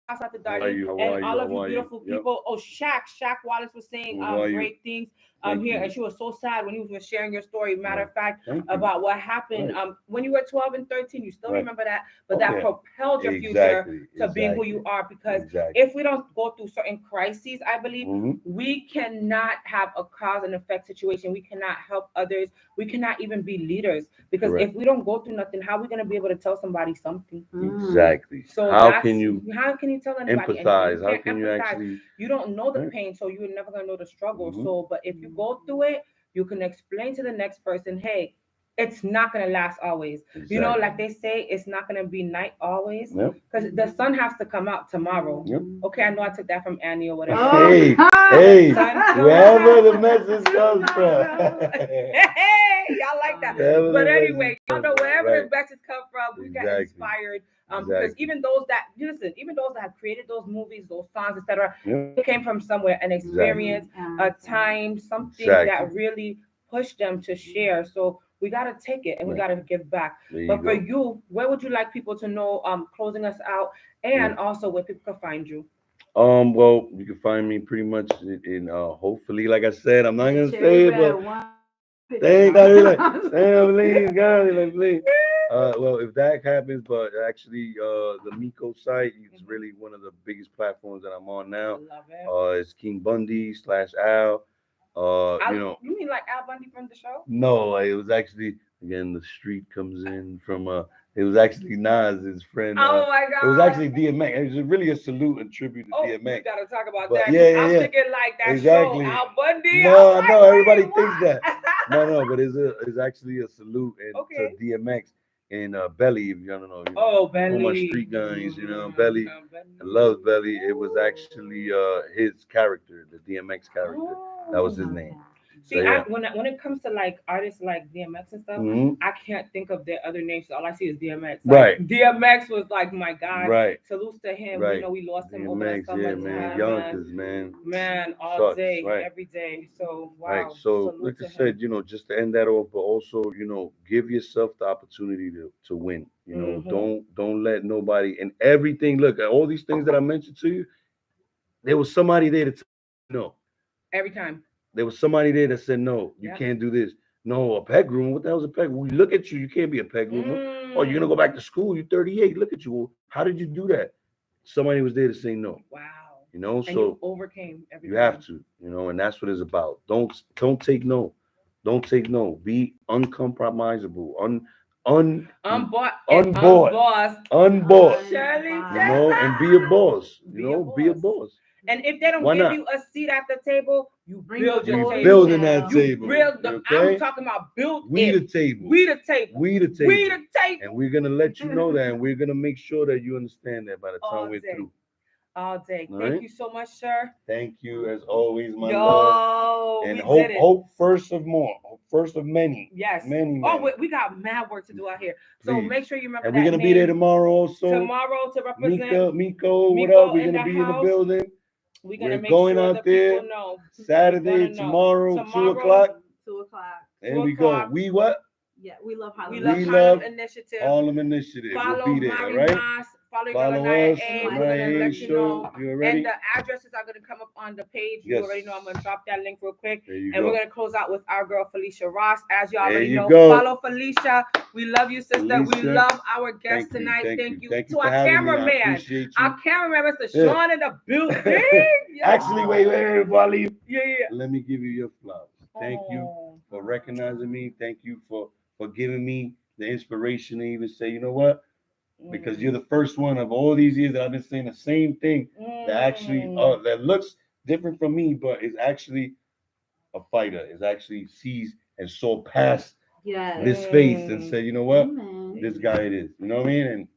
A: shouts out to
B: How are
A: Darlene
B: you? How
A: and
B: are you?
A: all of
B: How
A: you
B: are you?
A: beautiful
B: Yep.
A: people. Oh, Shaq Wallace was saying
B: How are you?
A: great things
B: Thank
A: here,
B: you.
A: and she was so sad when he was sharing your story. Matter
B: Right.
A: of fact,
B: Thank you.
A: about what happened
B: Right.
A: when you were 12 and 13. You still
B: Right.
A: remember that, but that
B: Okay.
A: propelled your future
B: Exactly.
A: to being who you
B: Exactly.
A: are. Because
B: Exactly.
A: if we don't go through certain crises, I believe
B: Mm-hmm.
A: we cannot have a cause and effect situation. We cannot help others. We cannot even be leaders because
B: Correct.
A: if we don't go through nothing, how are we going to be able to tell somebody something?
B: Exactly.
A: So
B: How
A: that's
B: can you
A: how can you tell anybody anything?
B: empathize?
A: You
B: How
A: can't
B: can you
A: empathize.
B: actually?
A: You don't know the
B: Right.
A: pain, so you're never gonna know the struggle.
B: Mm-hmm.
A: So, but if you go through it, you can explain to the next person, hey, it's not gonna last always.
B: Exactly.
A: Like they say, it's not gonna be night always
B: Yep.
A: because the sun has to come out tomorrow.
B: Yep.
A: Okay, I know I took that from Annie or whatever.
B: Hey,
C: Oh,
B: hey,
A: Sun
B: wherever
A: comes
B: the message comes from.
A: Hey, y'all like that.
B: Wherever
A: But
B: the
A: anyway,
B: message
A: y'all
B: comes
A: know
B: from.
A: wherever
B: Right.
A: the message come from, we got
B: Exactly.
A: inspired. Because
B: Exactly.
A: even those that even those that have created those movies, those songs, etc.,
B: Yep.
A: it came from somewhere, an experience, a time, something
B: Exactly.
A: that really pushed them to share. So we gotta take it and we
B: Right.
A: gotta give back.
B: There you
A: But for
B: go.
A: you, where would you like people to know? Closing us out, and also where people can find you.
B: Well, you can find me pretty much in hopefully, like I said, I'm not gonna say it, but thank God, like, damn, please, God, like, please. Well, if that happens, but actually, the Miko site is really one of the biggest platforms that I'm on now.
A: Love it.
B: It's King Bundy / Al.
A: You mean like Al Bundy from the show?
B: No, it was actually again the street comes in from it was actually Nas, his friend.
A: Oh my
B: It was
A: God.
B: actually DMX. It was really a salute and tribute to
A: Oh, we
B: DMX.
A: gotta talk about
B: But
A: that.
B: yeah, yeah,
A: I'm
B: yeah.
A: thinking like that
B: Exactly.
A: show, Al Bundy.
B: No,
A: I'm
B: I
A: like,
B: know everybody
A: wait,
B: thinks
A: what?
B: that. No, but it's actually a salute and to
A: Okay.
B: DMX and Belly. If you don't know,
A: Oh,
B: all my
A: Belly.
B: street guys, Belly. I love Belly. It was actually his character, the DMX character. That was his
A: Oh.
B: name. So
A: See,
B: yeah.
A: when it comes to like artists like DMX and stuff,
B: Mhm.
A: I can't think of their other names. So all I see is DMX.
B: Right.
A: DMX was like my guy.
B: Right.
A: Salutes to him. We
B: Right.
A: know we lost him over the
B: DMX, yeah,
A: summertime,
B: man.
A: man.
B: Yonkers, man.
A: Man, all
B: Sucks,
A: day,
B: right.
A: every day. So
B: Right.
A: wow.
B: So,
A: Salute
B: like I
A: to
B: said,
A: him.
B: just to end that off, but also, give yourself the opportunity to win.
A: Mhm.
B: Don't let nobody and everything. Look, all these things that I mentioned to you, there was somebody there to tell you no.
A: Every time.
B: There was somebody there that said no, you
A: Yep.
B: can't do this. No, a peg room. What the hell's a peg room? We look at you. You can't be a peg room. Oh, you're gonna go back to school. You're 38. Look at you. How did you do that? Somebody was there to say no.
A: Wow.
B: You know,
A: And you
B: so
A: overcame
B: you have
A: everything.
B: to. You know, and that's what it's about. Don't take no. Don't take no. Be uncompromisable. Un
A: Unbought and
B: unbought.
A: unbossed.
B: Unbought.
A: Shirley
B: You know,
A: Jackson.
B: and be a boss. You
A: Be a
B: know, be a
A: boss.
B: boss.
A: And if they don't
B: Why
A: give
B: not?
A: you a seat at the table, you
C: Bring
A: build
C: the
A: your
B: We
C: full
A: table.
B: building that
C: detail.
A: You
B: table.
A: build the. I'm
B: Okay?
A: talking about build
B: We
A: it.
B: the table.
A: We the table.
B: We the table.
A: We the table.
B: And we're gonna let you know that, and we're gonna make sure that you understand that by the time
A: All
B: we're
A: day.
B: through.
A: All day.
B: All
A: Thank
B: right.
A: you so much, sir.
B: Thank you as always, my love.
A: Yo,
B: And
A: we
B: hope,
A: did it.
B: hope first of more, first of many,
A: Yes.
B: many,
A: Oh,
B: many.
A: we got mad work to do out here. So
B: Please.
A: make sure you remember
B: And we're
A: that
B: gonna be there
A: name
B: tomorrow also.
A: tomorrow to represent
B: Miko, what
A: Miko
B: up? We're
A: in the
B: gonna be in the
A: house.
B: building.
A: We're
B: We're
A: gonna make
B: going
A: sure the
B: out there
A: people know. They're
B: Saturday,
A: gonna know.
B: tomorrow, 2
A: Tomorrow,
B: o'clock.
C: 2 o'clock.
B: There
A: 2
B: we go.
A: o'clock.
B: We what?
C: Yeah, we love
A: We
C: Harlem.
A: love
B: We
A: Harlem
B: love
A: Initiative.
B: Harlem Initiative. We'll
A: Follow
B: be there, all
A: Mari
B: right?
A: Mas. Follow your girl
B: Follow
A: Anaya
B: us,
A: A. We're
B: Anaya
A: gonna
B: A
A: let you
B: show.
A: know.
B: You
A: And
B: already?
A: the addresses are gonna come up on the page. You
B: Yes.
A: already know. I'm gonna drop that link real quick.
B: There you
A: And we're
B: go.
A: gonna close out with our girl Felicia Ross. As you
B: There
A: already
B: you
A: know,
B: go.
A: follow Felicia. We love you, sister. We
B: Felicia,
A: love our guest
B: Thank you,
A: tonight.
B: thank
A: Thank
B: you.
A: you.
B: Thank you
A: To
B: for
A: our
B: having me. I
A: cameraman.
B: appreciate you.
A: Our cameraman, Mr.
B: Yeah.
A: Sean in the building. Yeah.
B: Actually, wait, before I leave,
A: Yeah.
B: let me give you your flowers. Thank you
A: Oh.
B: for recognizing me. Thank you for giving me the inspiration to even say, you know what? Because you're the first one of all these years that I've been saying the same thing that actually that looks different from me, but is actually a fighter. Is actually sees and saw past
C: Yes.
B: this face and said, you know what?
C: Amen.
B: This guy it is. You know what I mean? And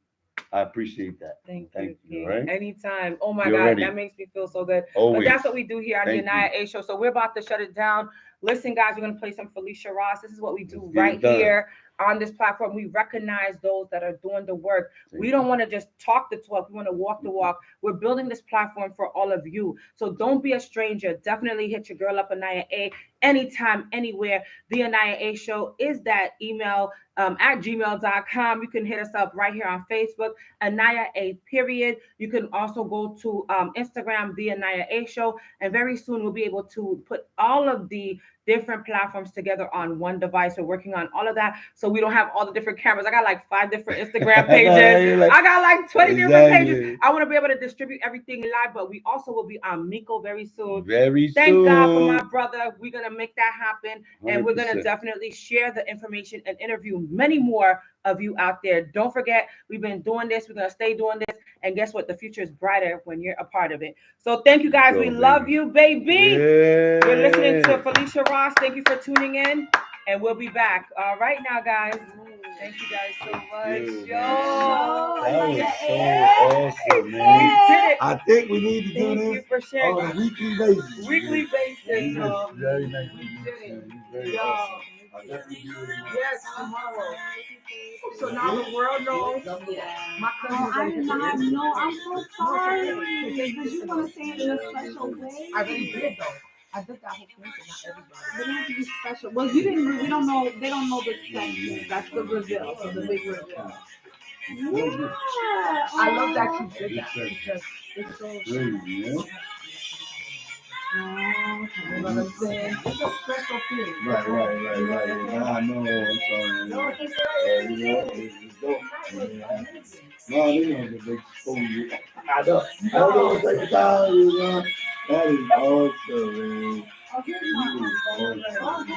B: I appreciate that.
A: Thank
B: Thank
A: you,
B: you.
A: King.
B: All right.
A: Anytime. Oh my
B: You're
A: God,
B: ready.
A: that makes me feel so good. But
B: Always.
A: that's what we do here on the
B: Thank
A: Anaya
B: you.
A: A Show. So we're about to shut it down. Listen, guys, we're gonna play some Felicia Ross. This is what we do
B: Let's get
A: right
B: it done.
A: here on this platform. We recognize those that are doing the work. We don't want to just talk the talk. We want to walk the walk. We're building this platform for all of you. So don't be a stranger. Definitely hit your girl up, Anaya A, anytime, anywhere. The Anaya A Show is that email at gmail.com. You can hit us up right here on Facebook, Anaya A period. You can also go to Instagram, the Anaya A Show, and very soon we'll be able to put all of the different platforms together on one device. We're working on all of that, so we don't have all the different cameras. I got like 5 different Instagram pages. I got like 20 different pages. I want to be able to distribute everything live, but we also will be on Miko very soon.
B: Very
A: Thank
B: soon.
A: God for my brother. We're gonna make that happen, and we're gonna
B: 100%.
A: definitely share the information and interview many more of you out there. Don't forget, we've been doing this. We're gonna stay doing this, and guess what? The future is brighter when you're a part of it. So thank you guys.
B: Go,
A: We
B: baby.
A: love you, baby.
B: Yeah.
A: You're listening to Felicia Ross. Thank you for tuning in, and we'll be back. All right, now, guys. Thank you guys so much.
B: You,
A: Yo,
B: That was so awesome,
A: we
B: man.
A: did it.
B: I think we need to do
A: Thank you
B: this
A: for sharing.
B: on a weekly basis.
A: Weekly basis.
B: This
A: Yo.
B: is very nice to
A: We
B: meet
A: did
B: you.
A: it.
B: You're very
A: Yo.
B: awesome. I'll definitely do it.
A: Yes, tomorrow. So now the world knows. My cousin
C: Oh,
A: is
C: I
A: ready
C: did
A: to
C: not
A: do it.
C: know. I'm so sorry. Because you want to say it in a special way.
A: I really did though. I did that whole thing, but not everybody.
C: But it has to be special. Well, you didn't. We don't know. They don't know the section. That's the reveal. So the big reveal. Yeah.
A: I love that you did that because it's so.
B: Crazy, yeah?
A: You know what I'm saying? It's a special thing.
B: Right. Nah, I know. I'm sorry.
A: No, it's
B: You know, it's dope. No, they know that they exposed you. I don't know what type of time it is, man. That is awesome, man.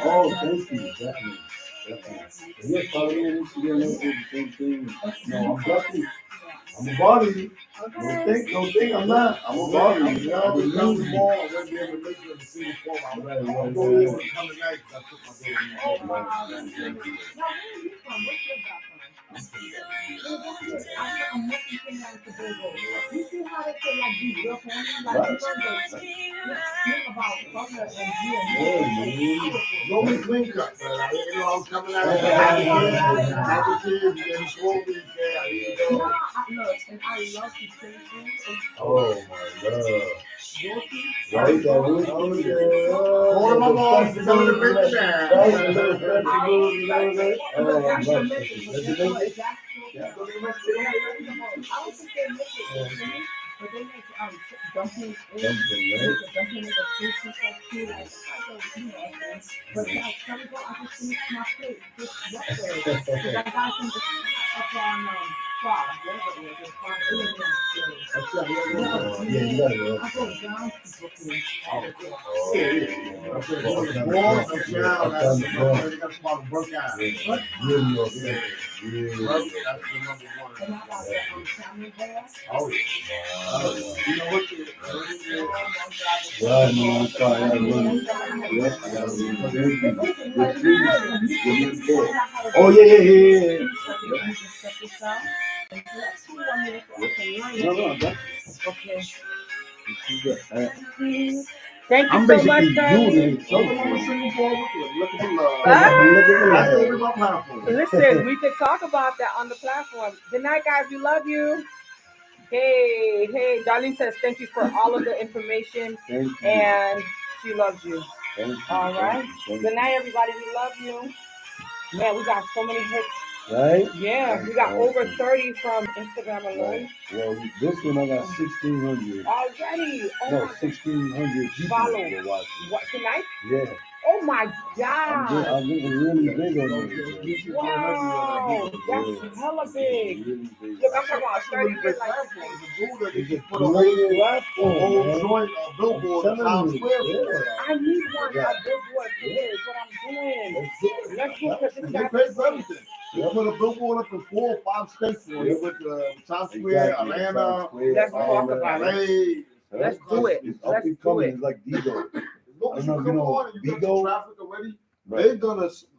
B: Oh, thank you. Definitely. Yeah, follow me on Instagram. I'll do the same thing. No, I'm definitely. I'm gonna bother you. Don't think I'm not. I'm gonna bother you.
D: I'm gonna come tomorrow. I'm gonna be able to make you in the single form. I'll go there and come tonight because I took my daughter.
A: Oh, wow. Now, where are you from? What's your background? I'm working things out to Tobago. You see how they can like be real family? Like, you know, they think about color and you.
D: Don't be clean cut, man. You know, I'm coming out of the happy kids, getting swole these days. I need to go.
A: Look, and I love to say things.
B: Oh my God.
A: Right,
B: that was
D: One of my moms is coming to make that.
A: I don't think they make it. But they make dumplings,
B: Something, right?
A: dumpling with the fruits and stuff too. Like, I don't, you know, things. But guys, tell me what I just finished my plate just yesterday. Because I got some up on Far, whatever it is, Far Illinois.
D: That's right.
B: Yeah, you got it.
A: I go down to Brooklyn.
D: I'm saying, boy, uptown, that's the number. They got some on the work out.
B: Really authentic. Really.
D: That's the number one.
A: And I got that salmon there.
D: Oh, yeah. You know what?
B: Yeah, I know. It's fine. I know. Yes, I got it. Oh, yeah, yeah, yeah, yeah. No, no, that's
A: Okay.
B: okay.
A: Thank you
B: I'm
A: so much,
B: basically
A: Curly.
B: new to
D: So
B: this.
D: the one singing for with you. Look at the love.
A: Ah!
B: Look at
D: That's what
B: that.
D: we're my platform.
A: Listen, we could talk about that on the platform. Good night, guys. We love you. Hey, hey, Darlene says thank you for all of the information,
B: Thank you.
A: and she loves you.
B: Thank you.
A: All right.
B: Thank
A: Good night, everybody. We love you. Man, we got so many hits.
B: you. Right?
A: Yeah, we got over 30 from Instagram
B: Right.
A: alone
B: Well, this one I got 1,600.
A: already. Oh
B: No,
A: my God.
B: 1,600 people
A: Follow.
B: were watching.
A: What tonight?
B: Yeah.
A: Oh my
B: I'm
A: God.
B: getting really big on this.
A: Wow, that's hella big.
B: Really big.
A: Look, I'm talking about
D: That's a really
A: 30
D: big
A: hits like
D: platform. The Buddha, they
B: It's a
D: just put a
B: great
D: whole
B: platform, man.
D: joint, a billboard in
B: I'm telling
D: Times
B: you,
D: Square.
B: yeah.
A: I need one.
B: Yeah.
A: A billboard for this. What I'm doing.
B: Let's do it.
A: Let's do it because this
D: They
A: guy's
D: pay for everything. They put a billboard up in 4 or 5 states for you. With Times Square,
B: Exactly.
D: Atlanta,
A: Let's talk about it.
D: LA.
A: Let's do it.
B: It's
A: Let's
B: up and
A: do
B: coming.
A: it.
B: It's like Digo.
D: As long as
B: I
D: you
B: don't know if
D: come
B: you know
D: on and you got
B: Bigo.
D: your traffic already,
B: Right.
D: they're gonna